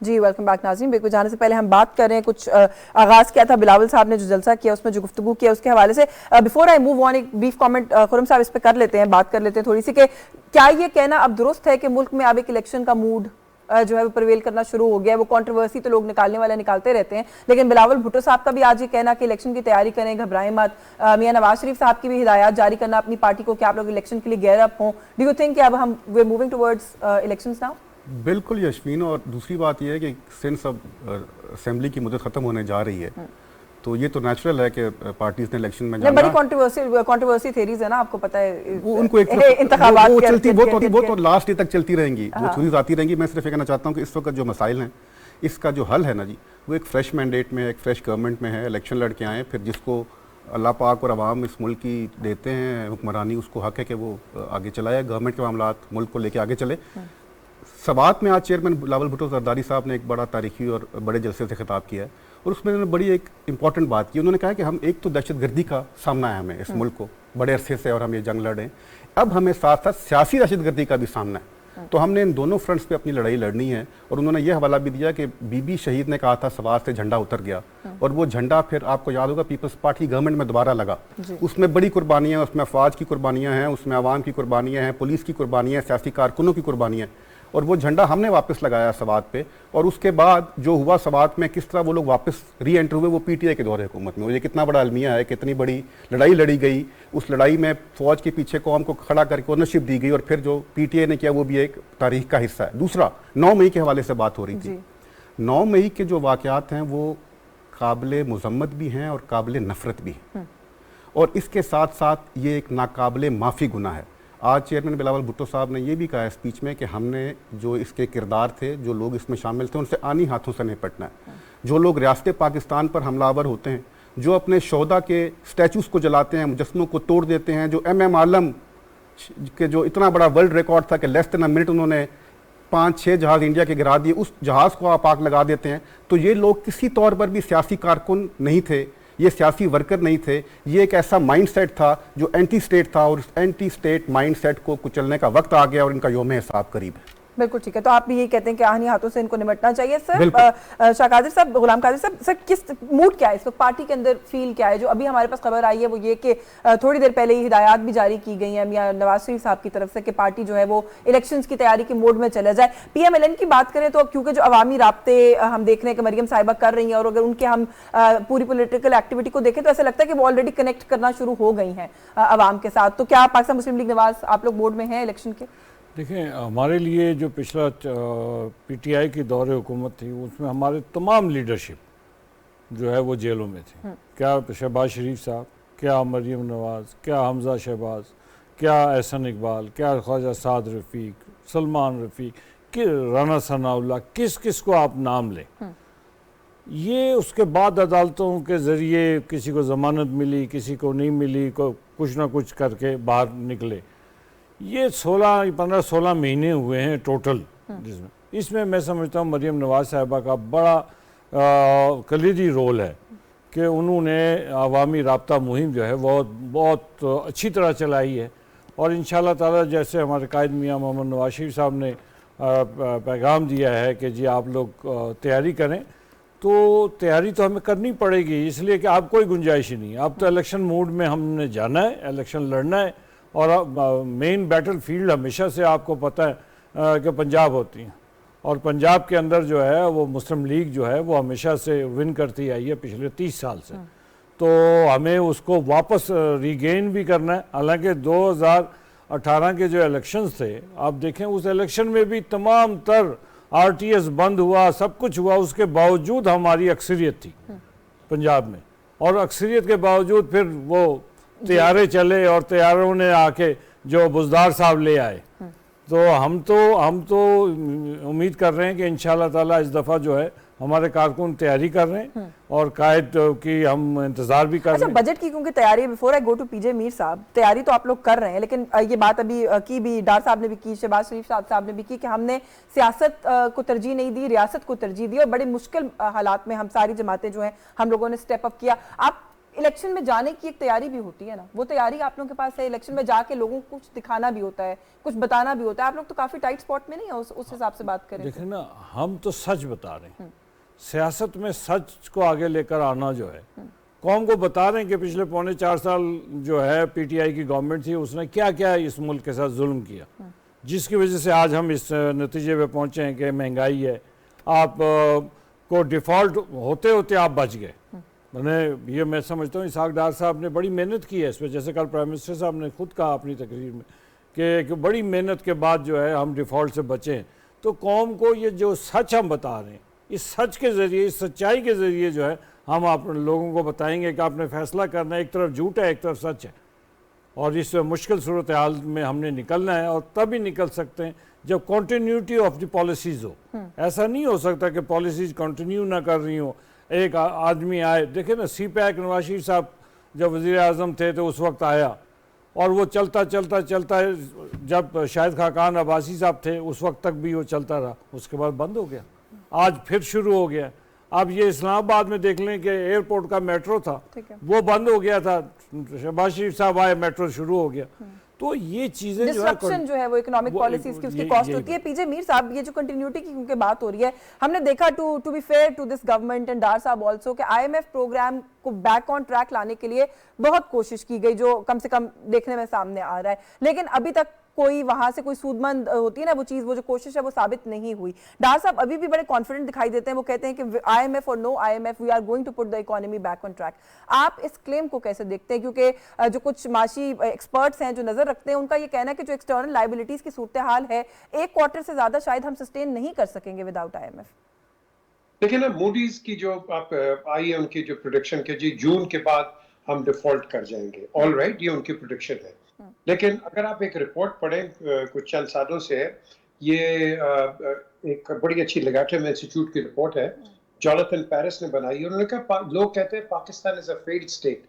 [SPEAKER 1] जी वेलकम बैक नाज़रीन। ब्रेक पे जाने से पहले हम बात कर रहे हैं, कुछ आगाज़ किया था बिलावल साहब ने जो जलसा किया उसमें जो गुफ्तगू किया उसके हवाले से। बिफोर आई मूव ऑन एक ब्रीफ कमेंट खुरम साहब इस पे कर लेते हैं, बात कर लेते हैं थोड़ी सी कि क्या ये कहना अब दुरुस्त है कि मुल्क में अब एक इलेक्शन का मूड जो है वो प्रवेल करना शुरू हो गया है। वो कंट्रोवर्सी तो लोग निकालने वाले निकालते रहते हैं, लेकिन बिलावल भुट्टो साहब का भी आज ये कहना कि इलेक्शन की तैयारी करें, घबराएं मत। मियां नवाज शरीफ साहब की भी हिदायत जारी करना अपनी पार्टी को कि आप लोग इलेक्शन के लिए गेयर अप हों। डू यू थिंक कि अब हम we are moving towards elections now?
[SPEAKER 3] बिल्कुल यशवीन, और दूसरी बात यह है कि सिंस अब असेंबली की मुद्दत ख़त्म होने जा रही है तो ये तो नेचुरल है कि पार्टीज ने इलेक्शन में जाना।
[SPEAKER 1] बड़ी कंट्रोवर्सी थेरीज है ना, आपको पता है
[SPEAKER 3] वो उनको एक
[SPEAKER 1] इंतखाबात
[SPEAKER 3] वो चलती वो तो लास्ट डे तक चलती रहेंगी, वो थोड़ी आती रहेंगी। मैं सिर्फ ये कहना चाहता हूँ कि इस वक्त जो मसाइल हैं इसका जो हल है ना जी, वो एक फ्रेश मैंडेट में है, एक फ्रेश गवर्नमेंट में है, इलेक्शन लड़के आए, फिर जिसको अल्लाह पाक और अवाम इस मुल्क की देते हैं हुक्मरानी, उसको हक है कि वो आगे चलाए, गवर्नमेंट के मामलात मुल्क को लेके आगे चले। सबात में आज चेयरमैन बिलावल भुट्टो जरदारी साहब ने एक बड़ा तारीखी और बड़े जलसे से खिताब किया है और उसमें उन्होंने बड़ी एक इंपॉर्टेंट बात की। उन्होंने कहा कि हम एक तो दहशतगर्दी का सामना है हमें इस मुल्क को बड़े अरसे से और हम ये जंग लड़े, अब हमें साथ साथ सियासी दहशतगर्दी का भी सामना है। तो हमने इन दोनों फ्रंट्स पे अपनी लड़ाई लड़नी है। और उन्होंने ये हवाला भी दिया कि बीबी शहीद ने कहा था सवार से झंडा उतर गया और वो झंडा फिर आपको याद होगा पीपल्स पार्टी गवर्नमेंट में दोबारा लगा। उसमें बड़ी कुर्बानियाँ, उसमें अफवाज की कुर्बानियाँ हैं, उसमें आवाम की कुर्बानियाँ हैं, पुलिस की कुर्बानियाँ, सियासी कारकुनों की कुर्बानियाँ, और वो झंडा हमने वापस लगाया सवात पे। और उसके बाद जो हुआ सवात में, किस तरह वो लोग वापस री एंटर हुए, वो पीटीआई के दौरे हुकूमत में। ये कितना बड़ा अलमिया है, कितनी बड़ी लड़ाई लड़ी गई। उस लड़ाई में फौज के पीछे कौम को खड़ा करके ओनरशिप दी गई और फिर जो पीटीआई ने किया वो भी एक तारीख का हिस्सा है। दूसरा, 9 मई के हवाले से बात हो रही थी। 9 मई के जो वाक़यात हैं वो काबिल मुज़म्मत भी हैं और काबिल नफ़रत भी हैं, और इसके साथ साथ ये एक नाकाबिल माफ़ी गुनाह है। आज चेयरमैन बिलावल भुट्टो साहब ने ये भी कहा स्पीच में कि हमने जो इसके किरदार थे, जो लोग इसमें शामिल थे, उनसे आनी हाथों से निपटना है। जो लोग रियासत पाकिस्तान पर हमलावर होते हैं, जो अपने शोहदा के स्टैचूज़ को जलाते हैं, मुजस्मों को तोड़ देते हैं, जो MM आलम के जो इतना बड़ा वर्ल्ड रिकॉर्ड था कि लेस देन अ मिनट उन्होंने 5-6 जहाज़ इंडिया के गिरा दिए, उस जहाज़ को आप आग लगा देते हैं। तो ये लोग किसी तौर पर भी सियासी कारकुन नहीं थे, ये सियासी वर्कर नहीं थे, ये एक ऐसा माइंडसेट था जो एंटी स्टेट था, और उस एंटी स्टेट माइंडसेट को कुचलने का वक्त आ गया और इनका यौम हिसाब करीब है।
[SPEAKER 1] बिल्कुल ठीक है, तो आप भी यही कहते हैं कि आहनी हाथों से इनको निपटना चाहिए। सर शाह कादिर साहब, गुलाम कादिर साहब, सर किस मूड क्या है इस वक्त, पार्टी के अंदर फील क्या है? जो अभी हमारे पास खबर आई है वो ये कि थोड़ी देर पहले ही हिदायत भी जारी की गई है मियां नवाज शरीफ साहब की तरफ से कि पार्टी जो है वो इलेक्शंस की तैयारी के मोड में चला जाए। PMLN की बात करें तो अब क्योंकि जो अवामी राब्ते हम देख रहे हैं कि मरियम साहिबा कर रही हैं, और अगर उनके हम पूरी पोलिटिकल एक्टिविटी को देखें तो ऐसा लगता है कि वो ऑलरेडी कनेक्ट करना शुरू हो गई हैं अवाम के साथ। तो क्या पाकिस्तान मुस्लिम लीग नवाज आप लोग मोड में हैं इलेक्शन के?
[SPEAKER 4] देखें, हमारे लिए जो पिछला PTI की दौरे हुकूमत थी उसमें हमारे तमाम लीडरशिप जो है वो जेलों में थी। क्या शहबाज शरीफ साहब, क्या मरियम नवाज़, क्या हमजा शहबाज, क्या एहसन इकबाल, क्या ख्वाजा साद रफ़ीक, सलमान रफ़ीक, राना सनाउल्लाह, किस किस को आप नाम लें, ये उसके बाद अदालतों के ज़रिए किसी को ज़मानत मिली, किसी को नहीं मिली, को कुछ ना कुछ करके बाहर निकले। ये 15-16 महीने हुए हैं टोटल, जिसमें इसमें मैं समझता हूँ मरीम नवाज़ साहिबा का बड़ा कलीदी रोल है कि उन्होंने अवामी राब्ता मुहिम जो है बहुत अच्छी तरह चलाई है। और इंशाअल्लाह ताला जैसे हमारे कायद मियाँ मोहम्मद नवाज शरीफ साहब ने पैगाम दिया है कि जी आप लोग तैयारी करें, तो तैयारी तो हमें करनी पड़ेगी, इसलिए कि आप कोई गुंजाइश ही नहीं है। अब तो इलेक्शन मोड में हमने जाना है, इलेक्शन लड़ना है, और मेन बैटल फील्ड हमेशा से आपको पता है कि पंजाब होती है, और पंजाब के अंदर जो है वो मुस्लिम लीग जो है वो हमेशा से विन करती आई है पिछले 30 साल से। तो हमें उसको वापस रीगेन भी करना है। हालांकि 2018 के जो इलेक्शंस थे, आप देखें उस इलेक्शन में भी तमाम तर RTS बंद हुआ, सब कुछ हुआ, उसके बावजूद हमारी अक्सरियत थी पंजाब में, और अक्सरियत के बावजूद फिर वो तैयारे चले और तैयारों ने आके जो बुजदार साहब ले आए। तो हम तो उम्मीद कर रहे हैं कि इंशाअल्लाह ताला इस दफ़ा जो है हमारे कारकुन तैयारी कर रहे हैं और कायद की हम इंतजार भी कर रहे हैं।
[SPEAKER 1] बजट की क्योंकि तैयारी, बिफोर आई गो टू पीजे मीर साहब, तैयारी तो आप लोग कर रहे हैं, लेकिन ये बात अभी की भी डार साहब ने भी की, शहबाज शरीफ साहब ने भी की कि हमने सियासत को तरजीह नहीं दी, रियासत को तरजीह दी, और बड़े मुश्किल हालात में हम सारी जमातें जो हैं हम लोगों ने स्टेप अप किया। आप इलेक्शन में जाने की एक तैयारी भी होती है ना, वो तैयारी आप लोगों के पास है? इलेक्शन में जाके लोगों को कुछ दिखाना भी होता है, कुछ बताना भी होता है। आप लोग तो काफी टाइट स्पॉट में नहीं है उस हिसाब से बात करें।
[SPEAKER 4] देखें ना, हम तो सच बता रहे हैं, सियासत में सच को आगे लेकर आना जो है, कौम को बता रहे हैं कि पिछले 4.25 साल जो है PTI की गवर्नमेंट थी, उसने क्या क्या इस मुल्क के साथ जुल्म किया, जिसकी वजह से आज हम इस नतीजे पे पहुंचे हैं कि महंगाई है। आप को डिफ़ॉल्ट होते होते आप बच गए। मैंने ये मैं समझता हूँ इसहाक डार साहब ने बड़ी मेहनत की है इस पर, जैसे कल प्राइम मिनिस्टर साहब ने खुद कहा अपनी तकरीर में कि बड़ी मेहनत के बाद जो है हम डिफ़ॉल्ट से बचें। तो कौम को ये जो सच हम बता रहे हैं, इस सच के ज़रिए, इस सच्चाई के ज़रिए जो है हम आप लोगों को बताएंगे कि आपने फैसला करना है, एक तरफ झूठ है एक तरफ सच है, और इस मुश्किल सूरत हाल में हमने निकलना है। और तभी निकल सकते हैं जब कंटिन्यूटी ऑफ द पॉलिसीज़ हो। ऐसा नहीं हो सकता कि पॉलिसीज़ कंटिन्यू ना कर रही हो, एक आदमी आए। देखे ना, CPAC नवाज शरीफ साहब जब वज़ीर आज़म थे तो उस वक्त आया, और वो चलता जब शाहिद खाकान अब्बासी साहब थे उस वक्त तक भी वो चलता रहा, उसके बाद बंद हो गया, आज फिर शुरू हो गया। अब ये इस्लामाबाद में देख लें कि एयरपोर्ट का मेट्रो था, वो बंद हो गया था, शहबाज शरीफ साहब आए, मेट्रो शुरू हो गया। तो ये चीजें
[SPEAKER 1] जो है वो इकोनॉमिक पॉलिसीज की उसकी कॉस्ट होती है। पीजे मीर साहब, ये जो कंटिन्यूटी की क्योंकि बात हो रही है, हमने देखा to be fair to this government and Dar साहब आल्सो कि IMF प्रोग्राम को बैक ऑन ट्रैक लाने के लिए बहुत कोशिश की गई, जो कम से कम देखने में सामने आ रहा है, लेकिन अभी तक कोई वहां से कोई सूदमंद होती है ना वो चीज, वो जो कोशिश है वो साबित नहीं हुई। डार साहब अभी भी बड़े कॉन्फिडेंट दिखाई देते हैं, वो कहते हैं कि IMF और no IMF we are going to put the economy back on track. आप इस क्लेम को कैसे देखते हैं? क्योंकि जो कुछ माशी एक्सपर्ट्स हैं जो नजर रखते हैं, उनका ये कहना है कि जो एक्सटर्नल लायबिलिटीज की सूरत हाल है, एक क्वार्टर से ज्यादा शायद हम सस्टेन नहीं कर सकेंगे विदाउट IMF।
[SPEAKER 2] देखिए ना, मूडीज की जो आप आई है उनकी जो प्रोडिक्शन के जी जून के बाद हम डिफॉल्ट कर जाएंगे, ऑल राइट, ये उनकी प्रोडिक्शन है। लेकिन अगर आप एक रिपोर्ट पढ़ें कुछ चंद सालों से, ये एक बड़ी अच्छी लेगाटम इंस्टीट्यूट की रिपोर्ट है, जोनाथन पेरिस ने बनाई है। उन्होंने कहा लोग कहते हैं Pakistan is a failed state.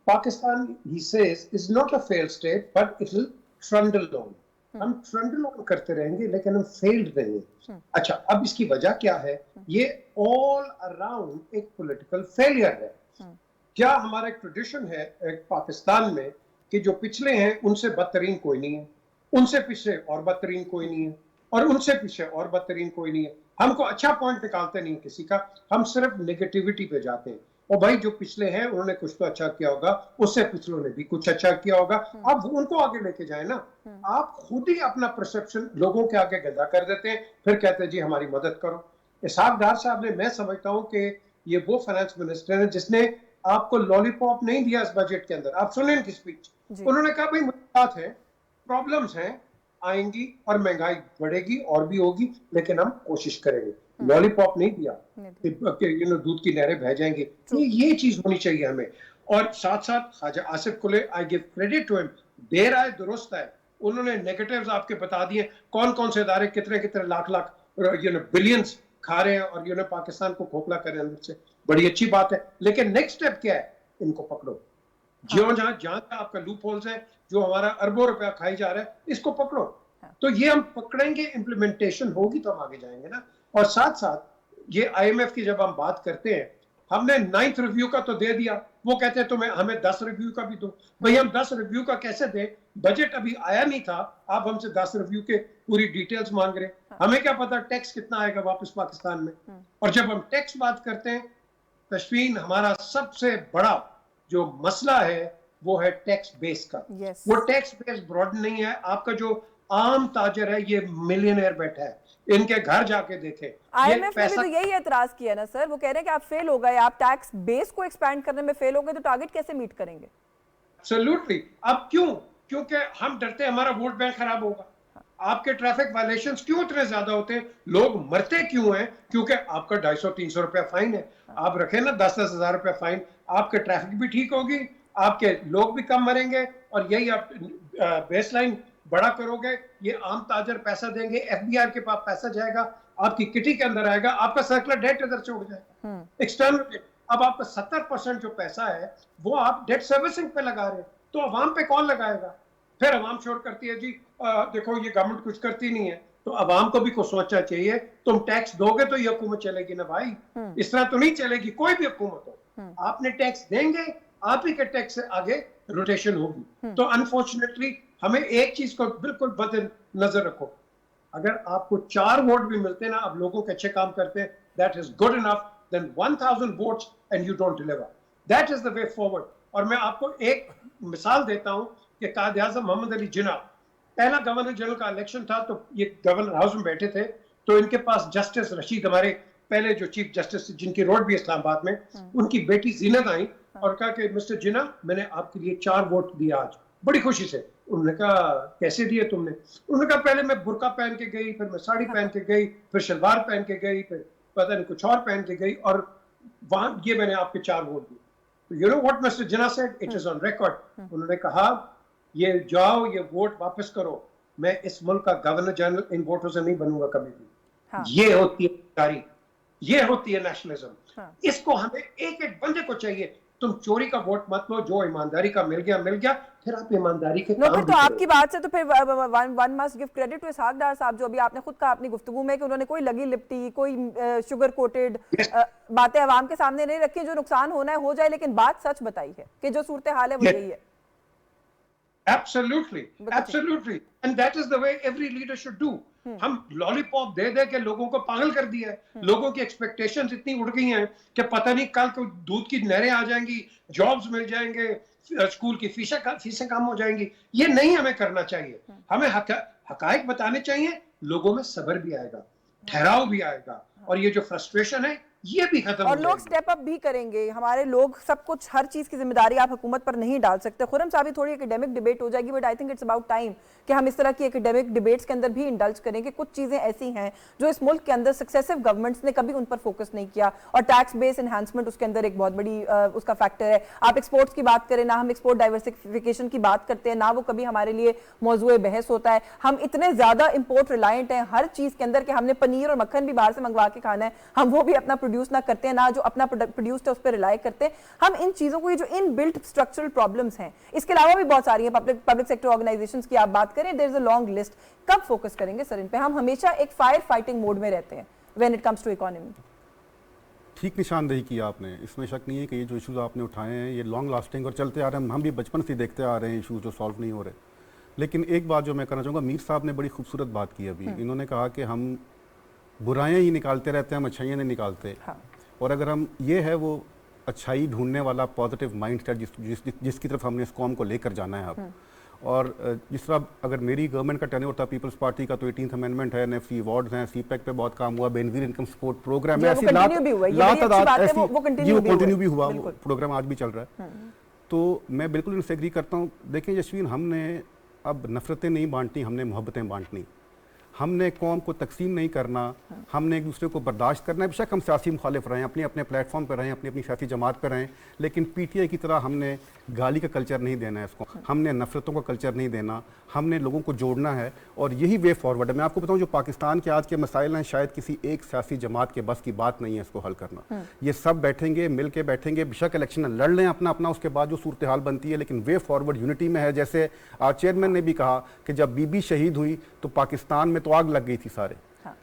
[SPEAKER 2] Pakistan, he says, is not a failed state but it will trundle on. हम ट्रंडल ऑन करते रहेंगे लेकिन हम फेल्ड नहीं। अच्छा, अब इसकी वजह क्या है? ये ऑल अराउंड एक पॉलिटिकल फेलियर है। क्या हमारा एक ट्रेडिशन है एक पाकिस्तान में कि जो पिछले हैं उनसे बदतरीन कोई नहीं है, उनसे पीछे और बदतरीन कोई नहीं है, और उनसे पीछे और बदतरीन कोई नहीं है। हमको अच्छा पॉइंट निकालते नहीं किसी का, हम सिर्फ नेगेटिविटी पे जाते हैं। और भाई जो पिछले हैं उन्होंने कुछ तो अच्छा किया होगा, उससे पिछलों ने भी कुछ अच्छा किया होगा, आप उनको आगे लेके जाए ना। आप खुद ही अपना परसेप्शन लोगों के आगे गंदा कर देते हैं, फिर कहते हैं जी हमारी मदद करो। इसहाक डार साहब ने, मैं समझता हूँ कि ये वो फाइनेंस मिनिस्टर है जिसने आपको लॉलीपॉप नहीं दिया इस बजट के अंदर। आप सुने इनकी स्पीच, उन्होंने कहा भाई मुश्किलात है, प्रॉब्लम्स हैं, आएंगी और महंगाई बढ़ेगी और भी होगी, लेकिन हम कोशिश करेंगे। लॉलीपॉप नहीं दिया कि दूध की नहरें बह जाएंगी। ये चीज होनी चाहिए हमें। और साथ साथ ख्वाजा आसिफ कुले, I give credit to him, देर आए दुरुस्त है। उन्होंने नेगेटिव्स आपके बता दिए, कौन कौन से इदारे कितने कितने लाख लाख बिलियंस खा रहे हैं और पाकिस्तान को खोखला कर रहे हैं अंदर से। बड़ी अच्छी बात है, लेकिन नेक्स्ट स्टेप क्या है? इनको पकड़ो। जहां जहां आपका लूप होल्स है, जो हमारा अरबों रुपया खाई जा रहा है, इसको पकड़ो। तो ये हम पकड़ेंगे, इम्प्लीमेंटेशन होगी तो हम आगे जाएंगे ना। और साथ साथ ये IMF की जब हम बात करते हैं, हमने 9th रिव्यू का तो दे दिया, वो कहते हैं तुम्हें हमें 10 रिव्यू का भी दो। भाई हम 10 रिव्यू का कैसे दें? बजट अभी आया नहीं था, आप हमसे 10 रिव्यू के पूरी डिटेल्स मांग रहे हैं। हमें क्या पता टैक्स कितना आएगा वापस पाकिस्तान में। और जब हम टैक्स बात करते हैं तशवीन, हमारा सबसे बड़ा जो मसला है वो है टैक्स बेस का। वो टैक्स बेस ब्रॉड नहीं है। आपका जो आम ताजर है, ये मिलियनेयर बैठा है, इनके घर जाके देखें।
[SPEAKER 1] IMF ने भी तो यही एतराज किया ना सर, वो कह रहे हैं कि आप फेल हो गए, आप टैक्स बेस को एक्सपैंड करने में फेल हो गए, तो टारगेट कैसे मीट करेंगे?
[SPEAKER 2] एब्सोल्युटली। अब क्यों? क्योंकि हम डरते हैं हमारा वोट बैंक खराब होगा। आपके ट्रैफिक वायलेशंस क्यों इतने ज्यादा होते हैं? लोग मरते क्यों हैं? क्योंकि आपका 250-300 रुपया फाइन है। आप रखें ना 10-10 हजार रुपया फाइन, आपके ट्रैफिक भी ठीक होगी, आपके लोग भी कम मरेंगे। और यही आप बेसलाइन बड़ा करोगे, ये आम ताजर पैसा देंगे, FBR के पास पैसा जाएगा, आपकी किटी के अंदर आएगा, आपका सर्कुलर डेट इधर से उड़ जाएगा, एक्सटर्नल डेट। अब आपका 70% जो पैसा है वो आप डेट सर्विसिंग पे लगा रहे हैं, तो अवाम पे कौन लगाएगा? फिर अवाम शोर करती है जी देखो ये गवर्नमेंट कुछ करती नहीं है। तो अवाम को भी कुछ सोचना चाहिए। तुम टैक्स दोगे तो ये हुकूमत चलेगी ना भाई, इस तरह तो नहीं चलेगी कोई भी हुकूमत हो। आपने टैक्स देंगे, आप ही के टैक्स से आगे रोटेशन होगी। तो अनफॉर्चुनेटली हमें एक चीज को बिल्कुल नजर रखो, अगर आपको 4 वोट भी मिलते ना, अब लोगों के अच्छे काम करते हैं, that is good enough. Then 1000 votes and you don't deliver, that is the way forward. और मैं आपको एक मिसाल देता हूं कि कायद आज़म मोहम्मद अली जिन्ना, पहला गवर्नर जनरल का इलेक्शन था, तो ये गवर्नर हाउस में बैठे थे, तो इनके पास जस्टिस रशीद, हमारे पहले जो चीफ जस्टिस जिनकी रोड भी इस्लामाबाद में, उनकी बेटी जीनत आई और कहा कि मिस्टर जिन्ना मैंने आपके लिए 4 वोट दिया आज, बड़ी खुशी से। उन्होंने कहा कैसे दिए तुमने? उन्होंने कहा पहले मैं बुर्का पहन के गई, फिर मैं साड़ी पहन के गई, फिर शलवार पहन के गई, फिर पता नहीं कुछ और पहन के गई, और वहां ये मैंने आपके 4 वोट दिए। You know what mister Jinnah said, it is on record. उन्होंने कहा ये जाओ, ये वोट वापस करो, मैं इस मुल्क का गवर्नर जनरल इन वोटों से नहीं बनूंगा कभी भी। ये होती है तारीख, ये होती है नेशनलिज्म। इसको हमें एक एक बंदे को चाहिए। तुम चोरी का वोट मत लो, जो ईमानदारी का मिल गया, फिर आप ईमानदारी के काम
[SPEAKER 1] फिर तो आपकी बात से तो फिर one must give credit to Ishaq Dar साहब, जो अभी आपने खुद कहा अपनी गुफ्तगू में कि उन्होंने कोई लगी लिपटी, कोई शुगर कोटेड बातें अवाम के सामने नहीं रखी। जो नुकसान होना है हो जाए, लेकिन बात सच बताई है कि जो सूरत हाल है वो यही है।
[SPEAKER 2] Absolutely, absolutely, and that is the way every leader should do. हम लॉलीपॉप दे दे के लोगों को पागल कर दिया है। लोगों की एक्सपेक्टेशंस इतनी उड़ गई हैं कि पता नहीं कल को दूध की नहरें आ जाएंगी, जॉब्स मिल जाएंगे, स्कूल की फीसें कम हो जाएंगी। ये नहीं हमें करना चाहिए। हमें हकायक बताने चाहिए, लोगों में सब्र भी आएगा, ठहराव भी आएगा, और ये जो फ्रस्ट्रेशन है ये भी खत्म हो
[SPEAKER 1] और लोग स्टेप अप भी करेंगे। हमारे लोग सब कुछ, हर चीज की जिम्मेदारी आप हुकूमत पर नहीं डाल सकते। खुरम साहब, थोड़ी एकेडमिक डिबेट हो जाएगी, but I think it's about time कि हम इस तरह की एकेडमिक डिबेट्स के अंदर भी इंडल्ज करें कि कुछ चीजें ऐसी हैं जो इस मुल्क के अंदर सक्सेसिव गवर्नमेंट्स ने कभी उन पर फोकस नहीं किया, और टैक्स बेस एनहांसमेंट उसके अंदर एक बहुत बड़ी उसका फैक्टर है। आप एक्सपोर्ट्स की बात करें ना, हम एक्सपोर्ट डाइवर्सिफिकेशन की बात करते हैं ना, वो कभी हमारे लिए मौजूए बहस होता है। हम इतने ज्यादा इंपोर्ट रिलायंट हैं हर चीज के अंदर कि हमने पनीर और मक्खन भी बाहर से मंगवा के खाना है, हम वो भी अपना प्रोड्यूस ना करते हैं, ना जो अपना प्रोड्यूस्ड है उस पर रिलाई करते हैं। हम इन चीजों को, ये जो इन बिल्ट स्ट्रक्चरल प्रॉब्लम्स हैं, इसके अलावा भी बहुत सारी हैं। पब्लिक सेक्टर ऑर्गेनाइजेशंस की आप बात करें, there is a long list. कब फोकस करेंगे सर इन पे? हम हमेशा एक फायर फाइटिंग मोड में रहते हैं when it comes to economy.
[SPEAKER 3] ठीक निशानदेही की आपने, इसमें शक नहीं है कि ये जो इश्यूज आपने उठाए हैं ये लॉन्ग लास्टिंग और चलते आ रहे हैं। हम भी बचपन से देखते आ रहे हैं इशूज जो सॉल्व नहीं हो रहे। लेकिन एक बात जो मैं करना चाहूँगा, मीर साहब ने बड़ी खूबसूरत बात की अभी। इन्होंने कहा कि हम बुराइयाँ ही निकालते रहते हैं, हम अच्छाइयाँ नहीं निकालते। और अगर हम, ये है वो अच्छाई ढूंढने वाला पॉजिटिव माइंड सेट जिसकी तरफ हमने इस कौम को लेकर जाना है अब। और जिस तरह अगर मेरी गवर्नमेंट का टेन्योर था पीपल्स पार्टी का, तो 18th अमेंडमेंट है, एनएफसी अवार्ड्स हैं, सीपैक पे बहुत काम हुआ, बेनजीर इनकम सपोर्ट प्रोग्राम है, ऐसी वो कंटिन्यू भी हुआ, प्रोग्राम आज भी चल रहा है। तो मैं बिल्कुल इनसे एग्री करता हूँ। देखिए यशवीन, हमने अब नफरतें नहीं बांटनी, हमने मोहब्बतें बांटनी। हमने कौम को तकसीम नहीं करना, हमने एक दूसरे को बर्दाश्त करना है। बेशक हम सियासी मुखालिफ रहें, अपने अपने प्लेटफॉर्म पर रहें, अपनी अपनी सियासी जमात पर रहें, लेकिन पीटीआई की तरह हमने गाली का कल्चर नहीं देना है इसको, हमने नफरतों का कल्चर नहीं देना, हमने लोगों को जोड़ना है और यही वे फॉरवर्ड है। मैं आपको बताऊं जो पाकिस्तान के आज के मसाइल हैं शायद किसी एक सियासी जमात के बस की बात नहीं है इसको हल करना। ये सब बैठेंगे, मिल के बैठेंगे, बेशक इलेक्शन लड़ लें अपना अपना, उसके बाद जो सूरत हाल बनती है, लेकिन वे फॉरवर्ड यूनिटी में है। जैसे आज चेयरमैन ने भी कहा कि जब बीबी शहीद हुई तो पाकिस्तान में तो आग लग गई थी सारे,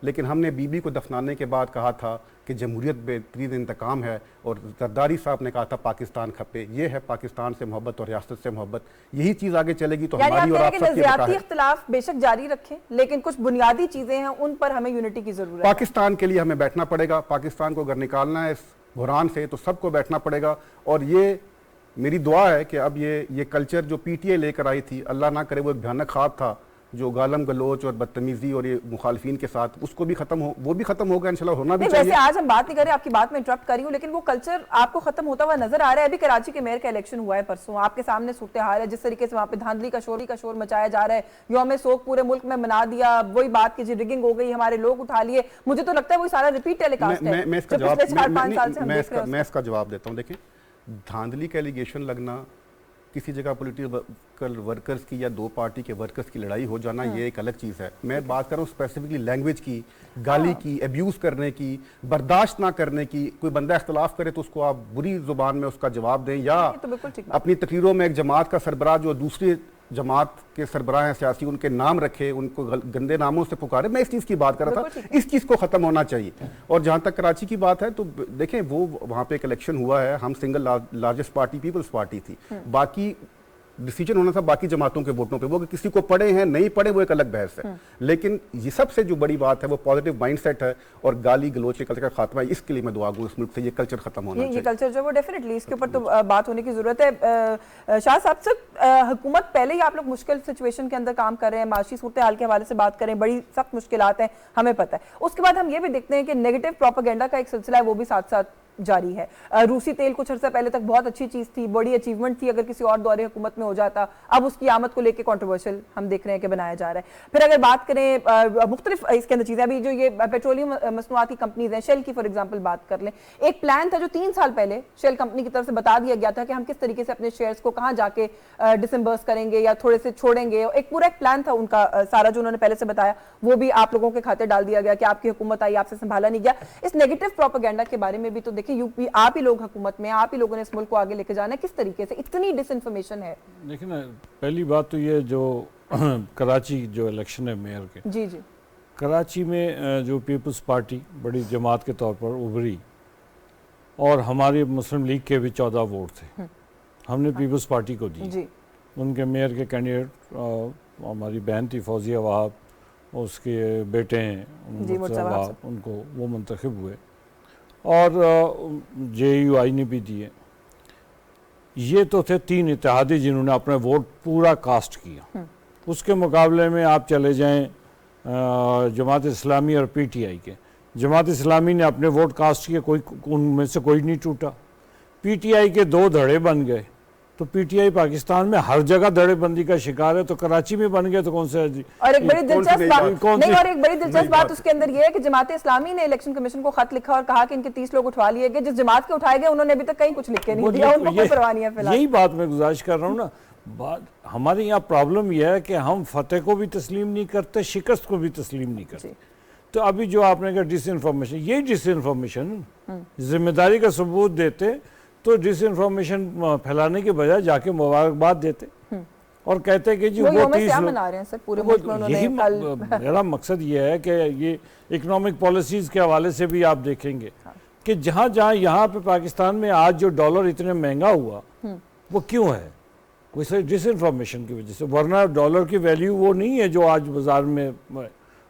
[SPEAKER 3] लेकिन हमने बीबी को दफनाने के बाद कहा था कि जमहूरियत बेहतरीन इंतकाम है, और जरदारी साहब ने कहा था पाकिस्तान खपे। ये है पाकिस्तान से मोहब्बत और रियासत से मोहब्बत। यही चीज़ आगे चलेगी तो हमारी और आप सबकी बका है।
[SPEAKER 1] इख्तिलाफ बेशक जारी रखें, लेकिन कुछ बुनियादी चीजें हैं उन पर हमें यूनिटी की जरूरत है।
[SPEAKER 3] पाकिस्तान के लिए हमें बैठना पड़ेगा। पाकिस्तान को अगर निकालना है इस बुहरान से तो सबको बैठना पड़ेगा। और ये मेरी दुआ है कि अब ये कल्चर जो पीटीआई लेकर आई थी, अल्लाह ना करे वो एक भयानक ख्वाब था जो गालम गलोच और बदतमीजी और ये मुखालिफिन के साथ, उसको भी खत्म हो, वो भी खत्म होगा इंशाल्लाह, होना भी चाहिए।
[SPEAKER 1] वैसे आज हम बात नहीं कर रहे, आपकी बात में इंटरप्ट कर रही हूँ, लेकिन वो कल्चर आपको खत्म होता हुआ नजर आ रहा है। अभी कराची के मेयर का इलेक्शन हुआ है परसों, आपके सामने सूरत हाल है, जिस तरीके से वहाँ पे धांधली का शोर मचाया जा रहा है, यौम सोग पूरे मुल्क में मना दिया, वही बात की जी रिगिंग हो गई, हमारे लोग उठा लिए। मुझे तो लगता है वो सारा रिपीट टेलीकास्ट है।
[SPEAKER 3] मैं इसका जवाब देता हूँ। देखें, धांधली का एलिगेशन लगना, किसी जगह पॉलिटिकल वर्कर्स की या दो पार्टी के वर्कर्स की लड़ाई हो जाना, ये एक अलग चीज़ है। मैं बात कर रहा हूँ स्पेसिफिकली लैंग्वेज की, गाली की, अब्यूज़ करने की, बर्दाश्त ना करने की। कोई बंदा इख्तलाफ करे तो उसको आप बुरी ज़ुबान में उसका जवाब दें, या अपनी तकरीरों में एक जमात का सरबराह जो दूसरी जमात के सरबराह हैं सियासी, उनके नाम रखे, उनको गंदे नामों से पुकारे। मैं इस चीज़ की बात कर रहा था, इस चीज़ को ख़त्म होना चाहिए। और जहाँ तक कराची की बात है तो देखें, वो वहाँ पे एक इलेक्शन हुआ है, हम single largest party Peoples Party थी, बाकी डिसीजन होना था बाकी जमातों के वोटों पे। वो किसी को पढ़े हैं नहीं पढ़े वो एक अलग बहस है, लेकिन ये सबसे जो बड़ी बात है वो पॉजिटिव माइंडसेट है और गाली गलोच के कल्चर का खात्मा है। इसके लिए मैं दुआ गो इस मुल्क से ये कल्चर खत्म होना चाहिए।
[SPEAKER 1] ये कल्चर जो वो डेफिनेटली इसके ऊपर तो बात होने की जरूरत है। शाह साहब से हुकूमत पहले ही आप लोग मुश्किल सिचुएशन के अंदर काम कर रहे हैं, माशी सूरत हाल के हवाले से बात करें, बड़ी सख्त मुश्किलात हैं, हमें पता है। उसके बाद हम ये भी देखते हैं कि नेगेटिव प्रोपेगेंडा का एक सिलसिला है, वो भी साथ साथ जारी है। रूसी तेल कुछ अर्सा पहले तक बहुत अच्छी चीज थी, बड़ी अचीवमेंट थी, अगर किसी और दौरे हुकूमत में हो जाता। अब उसकी आमद को लेकर कंट्रोवर्शियल हम देख रहे हैं कि बनाया जा रहा है। फिर अगर बात करें मुख्तलिफ इसके अंदर चीजें, अभी जो ये पेट्रोलियम मसनूआती कंपनीज हैं, शेल की फॉर एग्जांपल बात कर लें, एक प्लान था जो 3 साल पहले शेल कंपनी की तरफ से बता दिया गया था कि हम किस तरीके से अपने शेयर्स को कहां जाके डिसम्बर्स करेंगे या थोड़े से छोड़ेंगे। एक पूरा एक प्लान था उनका सारा, जो उन्होंने पहले से बताया, वो भी आप लोगों के खाते डाल दिया गया कि आपकी हुकूमत आई, आपसे संभाला नहीं गया। इस नेगेटिव प्रोपेगेंडा के बारे में भी तो देखिए, यूपी आप ही लोग हुकूमत में, आप ही लोगों ने इस मुल्क को आगे लेके जाना है, किस तरीके से इतनी डिसइंफॉर्मेशन है?
[SPEAKER 4] देखिए ना, पहली बात तो ये जो कराची जो इलेक्शन है मेयर के,
[SPEAKER 1] जी जी,
[SPEAKER 4] कराची में जो पीपल्स पार्टी बड़ी जमात के तौर पर उभरी और हमारी मुस्लिम लीग के भी 14 वोट थे, हमने पीपल्स पार्टी को दी। उनके मेयर के कैंडिडेट हमारी बहन थी फौजिया वहाब, उसके बेटे हैं वहाब, उनको वो मुंतखब हुए और JUI ने भी दिए। ये तो थे 3 इत्तेहादी जिन्होंने अपना वोट पूरा कास्ट किया। उसके मुकाबले में आप चले जाएं जमात इस्लामी और PTI के। जमात इस्लामी ने अपने वोट कास्ट किए, कोई उनमें से कोई नहीं टूटा। PTI के 2 धड़े बन गए, तो PTI पाकिस्तान में हर जगह धड़ेबंदी का शिकार है, तो कराची में बन गया तो कौन सा है जी?
[SPEAKER 1] और एक बड़ी दिलचस्प बात उसके अंदर ये है कि जमात इस्लामी ने इलेक्शन कमीशन को खत लिखा और कहा कि इनके 30 लोग उठवा लिए गए। जिस जमात के उठाए गए उन्होंने अभी तक कहीं कुछ लिख के नहीं दिया, उनको कोई परवाह नहीं है फिलहाल।
[SPEAKER 4] यही बात मैं गुजारिश कर रहा हूँ ना, हमारे यहाँ प्रॉब्लम यह है कि हम फतेह को भी तस्लीम नहीं करते, शिकस्त को भी तस्लीम नहीं करते। तो अभी जो आपने कहा डिसइंफॉर्मेशन, यही डिसइंफॉर्मेशन जिम्मेदारी का सबूत देते तो डिसइंफॉर्मेशन फैलाने के बजाय जाके मुबारकबाद देते और कहते कि जी वो 30
[SPEAKER 1] मना रहे हैं सर पूरे मुल्क में।
[SPEAKER 4] यही मेरा मकसद ये है कि ये इकोनॉमिक पॉलिसीज़ के हवाले से भी आप देखेंगे कि जहाँ जहाँ यहाँ पे पाकिस्तान में आज जो डॉलर इतने महंगा हुआ वो क्यों है? कोई सर डिसइंफॉर्मेशन की वजह से, वरना डॉलर की वैल्यू वो नहीं है जो आज बाजार में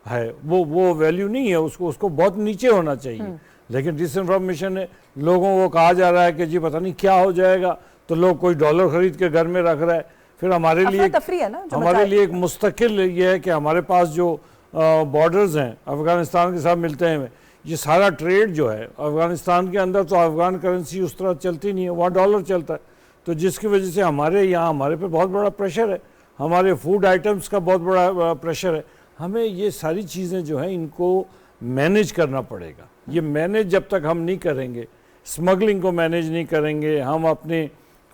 [SPEAKER 4] है, वो वैल्यू नहीं है, उसको बहुत नीचे होना चाहिए। लेकिन डिसइंफॉर्मेशन है, लोगों को कहा जा रहा है कि जी पता नहीं क्या हो जाएगा, तो लोग कोई डॉलर खरीद के घर में रख रहा है। फिर हमारे लिए एक मुस्तकिल ये है कि हमारे पास जो बॉर्डर्स हैं अफगानिस्तान के साथ मिलते हैं, ये सारा ट्रेड जो है अफगानिस्तान के अंदर, तो अफगान करेंसी उस तरह चलती नहीं है, वहाँ डॉलर चलता है, तो जिसकी वजह से हमारे यहाँ हमारे पे बहुत बड़ा प्रेशर है, हमारे फूड आइटम्स का बहुत बड़ा प्रेशर है, हमें ये सारी चीज़ें जो हैं इनको मैनेज करना पड़ेगा। ये मैनेज जब तक हम नहीं करेंगे, स्मगलिंग को मैनेज नहीं करेंगे, हम अपने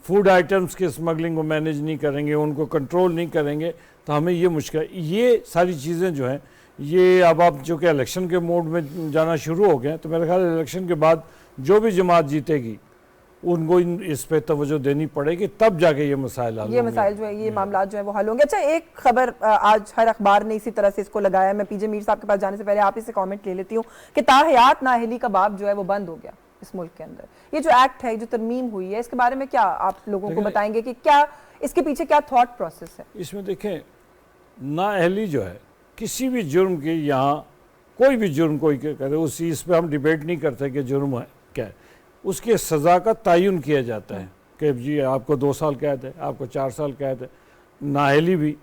[SPEAKER 4] फूड आइटम्स के स्मगलिंग को मैनेज नहीं करेंगे, उनको कंट्रोल नहीं करेंगे, तो हमें ये मुश्किल, ये सारी चीज़ें जो हैं ये अब आप जो कि इलेक्शन के मोड में जाना शुरू हो गए, तो मेरे ख्याल इलेक्शन के बाद जो भी जमात जीतेगी उनको इस पे तवज्जो देनी पड़ेगी, तब जाके ये मसाइल हल होंगे।
[SPEAKER 1] ये मसाइल जो है, ये मामला जो है वो हल होंगे। अच्छा, एक खबर आज हर अखबार ने इसी तरह से इसको लगाया, मैं पीजे मीर साहब के पास जाने से पहले आप इससे कमेंट ले लेती हूँ कि ताहयात नाअहली का बाब जो है वो बंद हो गया इस मुल्क के अंदर। ये जो एक्ट है, जो तरमीम हुई है, इसके बारे में क्या आप लोगों को बताएंगे कि क्या इसके पीछे क्या थॉट प्रोसेस है?
[SPEAKER 4] इसमें देखें, नाअहली जो है किसी भी जुर्म की, यहाँ कोई भी जुर्म कोई करे, उस चीज़ पे हम डिबेट नहीं करते कि जुर्म है क्या है, उसके सज़ा का तयन किया जाता है कि जी आपको 2 साल कैद है, आपको 4 साल कैद है। नाअहली भी,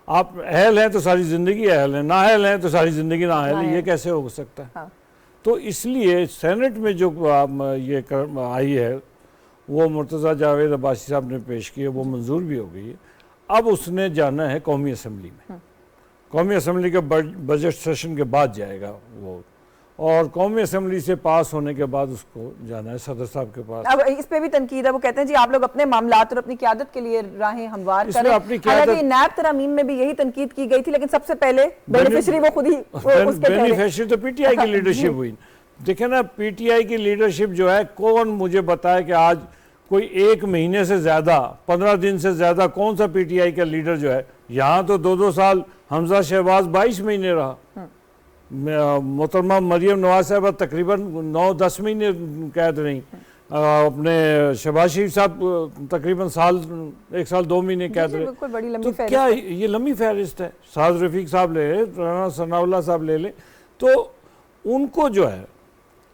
[SPEAKER 4] आप अहल हैं तो सारी ज़िंदगी अहल है, नाअहल हैं तो सारी ज़िंदगी नाअहल है, ये कैसे हो सकता है?
[SPEAKER 1] हाँ।
[SPEAKER 4] तो इसलिए सेनेट में जो ये आई है वो मुर्तज़ा जावेद अब्बासी साहब ने पेश की है, वो मंजूर भी हो गई है। अब उसने जाना है कौमी असम्बली में, कौमी असम्बली के बजट सेशन के बाद जाएगा वो, और कौमी असम्बली से पास होने के बाद उसको जाना है सदर साहब के पास।
[SPEAKER 1] अब इस पे भी तनकीद है, वो कहते हैं जी आप लोग अपने मामलात और अपनी क़यादत के लिए राहें हमवार करें। हालांकि नैब तरामीम में भी यही तनकीद की गई थी, लेकिन सबसे पहले बेनिफिशियरी वो खुद ही
[SPEAKER 4] बेनिफिशियरी तो पीटीआई की लीडरशिप हुई। देखे ना, पीटीआई की लीडरशिप जो है, कौन मुझे बताए कि आज कोई 1 महीने से ज़्यादा, 15 दिन से ज़्यादा कौन सा पीटीआई का लीडर जो है, यहाँ तो 2-2 साल, हमजा शहबाज 22 महीने रहा, मोहतरमा मरियम नवाज साहब तकरीबन 9-10 महीने कैद रही, अपने शहबाज शरीफ साहब तकरीबन 1 साल 2 महीने कैद रहे। तो क्या ये लंबी फहरिस्त है? साद रफीक साहब ले लें, राना सनाउल्लाह साहब ले लें, तो उनको जो है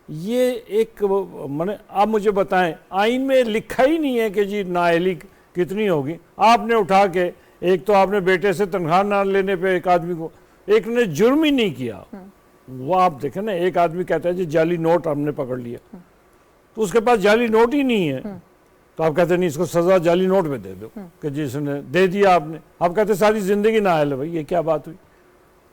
[SPEAKER 4] ये एक, मैंने, आप मुझे बताएं, आइन में लिखा ही नहीं है कि जी नाअहली कितनी होगी। आपने उठा के, एक तो आपने बेटे से तनख्वाह ना लेने पे एक आदमी को, एक ने जुर्म ही नहीं किया, वो आप देखें ना, एक आदमी कहता है जी जाली नोट हमने पकड़ लिया, तो उसके पास जाली नोट ही नहीं है, तो आप कहते नहीं इसको सजा जाली नोट में दे दो कि जिसने दे दिया आपने, आप कहते सारी जिंदगी नाअहल है। भाई ये क्या बात हुई?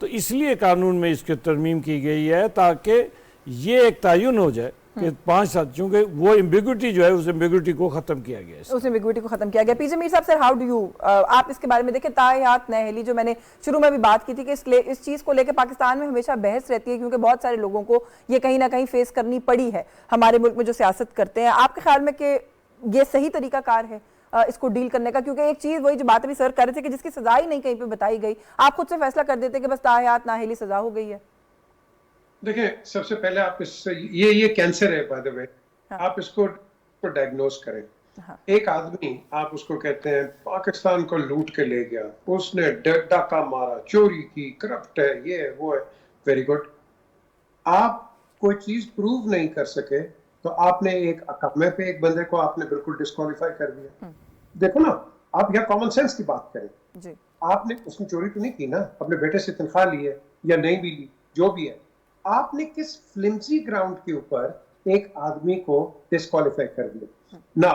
[SPEAKER 4] तो इसलिए कानून में इसकी तरमीम की गई है ताकि ये एक तयन हो जाए कि 5 साल, चूंकि वो एम्बिग्विटी जो है, उस एम्बिग्विटी को खत्म किया गया है,
[SPEAKER 1] उस एम्बिग्विटी को खत्म किया गया। पीजे मीर साहब, सर हाउ डू यू, आप इसके बारे में देखें, ताहयात नाअहली जो मैंने शुरू में भी बात की थी कि इस चीज़ को लेकर पाकिस्तान में हमेशा बहस रहती है, क्योंकि बहुत सारे लोगों को ये कहीं ना कहीं फेस करनी पड़ी है हमारे मुल्क में जो सियासत करते हैं। आपके ख्याल में कि ये सही तरीकाकार है इसको डील करने का? क्योंकि एक चीज़, वही जो बात अभी सर कर रहे थे कि जिसकी सजा ही नहीं कहीं पर बताई गई, आप खुद से फैसला कर देते कि बस ताहयात नाअहली सजा हो गई है।
[SPEAKER 2] देखिए, सबसे पहले आप ये कैंसर है बाय द वे, आप इसको डायग्नोज करें। एक आदमी, आप उसको कहते हैं पाकिस्तान को लूट के ले गया, उसने डाका मारा, चोरी की, करप्ट है, ये है, वो है, वेरी गुड। आप कोई चीज प्रूव नहीं कर सके तो आपने एक अकामे पे एक बंदे को आपने बिल्कुल डिस्क्वालीफाई कर दिया। देखो ना, आप यहाँ कॉमन सेंस की बात करें जी। आपने, उसने चोरी तो नहीं की ना, अपने बेटे से तनख्वाह ली है या नहीं भी ली, जो भी है, आपने किस फ्लिम्सी ग्राउंड के ऊपर एक आदमी को डिस्क्वालीफाई कर दिया ना?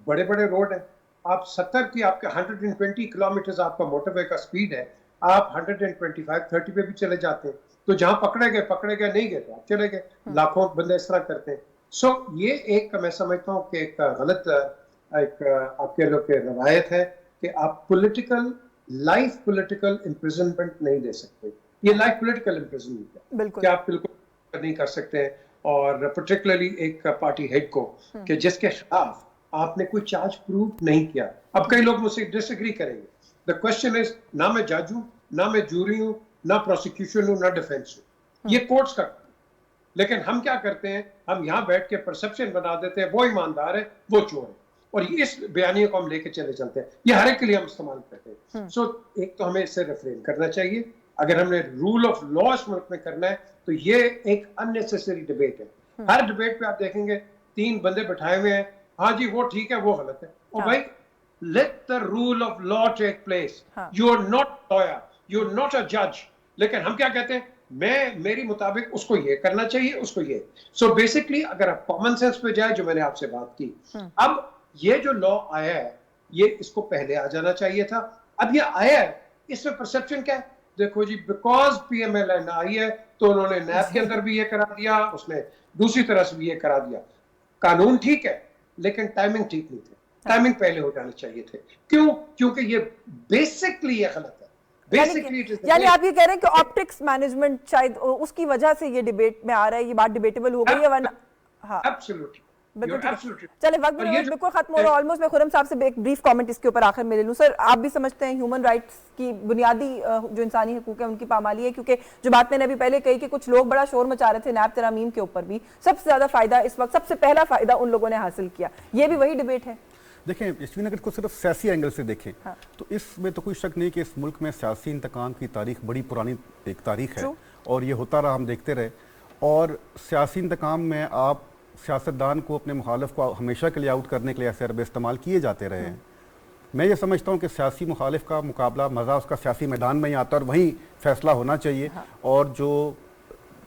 [SPEAKER 2] बड़े बड़े रोड है, आप 70 की, आपके 120 किलोमीटर आपका मोटरवे का स्पीड है, आप 125-30 पे भी चले जाते हैं, तो जहां पकड़े गए नहीं गए तो आप चले गए। लाखों बंदे इस तरह करते हैं। सो ये एक, मैं समझता हूँ कि एक गलत एक आपके लोग के रवायत है कि आप लाइफ पॉलिटिकल इम्प्रिजनमेंट नहीं दे सकते। ये लाइफ पॉलिटिकल इम्प्रिजनमेंट है कि आप बिल्कुल नहीं कर सकते हैं, और पर्टिकुलरली एक पार्टी हेड को कि जिसके खिलाफ आपने कोई चार्ज प्रूव नहीं किया। अब कई लोग मुझसे डिसएग्री करेंगे, द क्वेश्चन इज, ना मैं जज हूं, ना मैं जूरी हूं, ना प्रोसिक्यूशन हूं, ना डिफेंस हूं, ये कोर्ट्स का, लेकिन हम क्या करते हैं, हम यहाँ बैठ के परसेप्शन बना देते हैं वो ईमानदार है, वो चोर है, और इस बयानियों को हम लेके चले चलते हैं, ये हर एक के लिए हम इस्तेमाल करते हैं। सो एक तो हमें इससे रिफ्रेन करना चाहिए। अगर हमने रूल ऑफ लॉ इस मुल्क में करना है तो ये एक अननेसेसरी डिबेट है। हर डिबेट पे आप देखेंगे 3 बंदे बैठाए हुए हैं, हाँ जी वो ठीक है, वो गलत है। और भाई, let the rule of law take place. You are not lawyer, you are not a जज। लेकिन हम क्या कहते हैं, मेरी मुताबिक उसको ये करना चाहिए, उसको ये। सो बेसिकली अगर आप कॉमन सेंस पे जाए, जो मैंने आपसे बात की, अब ये जो लॉ आया है, ये इसको पहले आ जाना चाहिए था। अब ये आया है, इसमें परसेप्शन क्या है? देखो जी, बिकॉज PMLN आई है तो उन्होंने नैब के अंदर भी ये करा दिया, उसने दूसरी तरह से भी ये करा दिया। कानून ठीक है लेकिन टाइमिंग ठीक नहीं थी, टाइमिंग पहले हो जाने चाहिए थे। क्यों? क्योंकि ये बेसिकली ये गलत है।
[SPEAKER 1] यानी आप ये कह रहे हैं कि ऑप्टिक्स मैनेजमेंट शायद उसकी वजह से ये डिबेट में आ रहा है, ये बात डिबेटेबल हो गई है, वरना हाँ
[SPEAKER 2] एब्सोल्युटली
[SPEAKER 1] बिल्कुल। चले वक्त बिल्कुल खत्म हो रहा है ऑलमोस्ट। मैं खुर्रम साहब से एक ब्रीफ कमेंट इसके ऊपर आखिर में ले लूं। सर, आप भी समझते हैं ह्यूमन राइट्स की बुनियादी जो इंसानी हकूक है उनकी पामाली है? क्योंकि जो बात मैंने अभी पहले कही कि कुछ लोग बड़ा शोर मचा रहे थे नैब तरमीम के ऊपर, भी सबसे ज्यादा फायदा इस वक्त, सबसे पहला फायदा उन लोगों ने हासिल किया, ये भी वही डिबेट है।
[SPEAKER 3] देखें, यशवीन अगर को सिर्फ सियासी एंगल से देखें तो इसमें तो कोई शक नहीं कि इस मुल्क में सियासी इंतकाम की तारीख बड़ी पुरानी एक तारीख है और ये होता रहा, हम देखते रहे। और सियासी इंतकाम में आप सियासतदान को, अपने मुखालिफ को हमेशा के लिए आउट करने के लिए ऐसे अरबे इस्तेमाल किए जाते रहे हैं। मैं ये समझता हूँ कि सियासी मुखालिफ का मुकाबला मज़ा उसका सियासी मैदान में ही आता है और वहीं फैसला होना चाहिए। और जो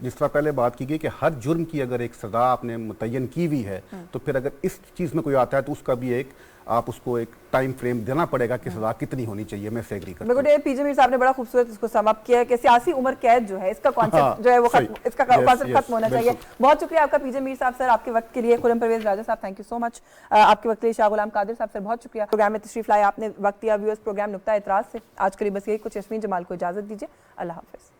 [SPEAKER 3] जिस तरह पहले बात की गई कि हर जुर्म की अगर एक सज़ा आपने मुतय्यन की हुई है तो फिर अगर इस चीज़ में कोई आता है तो उसका भी एक आप उसको एक टाइम फ्रेम देना पड़ेगा कि सज़ा कितनी होनी चाहिए। मैं एग्री करता हूं।
[SPEAKER 1] पीजे मीर साहब ने बड़ा खूबसूरत इसको सम अप किया है कि सियासी उम्र कैद जो है इसका कॉन्सेप्ट जो है वो इसका कॉन्सेप्ट खत्म होना चाहिए। बहुत शुक्रिया आपका पीजे मीर साहब सर, आपके वक्त के लिए। खुर्रम परवेज राजा साहब, थैंक यू सो मच आपके वक्त के लिए। शाह गुलाम कादिर साहब सर, बहुत शुक्रिया प्रोग्राम में तशरीफ लाए, आपने वक्त दिया। व्यूअर्स, प्रोग्राम नुक्ता एतराज से आज के लिए बस यही कुछ। यस्मीन जमाल को इजाजत दीजिए, अल्लाह हाफिज।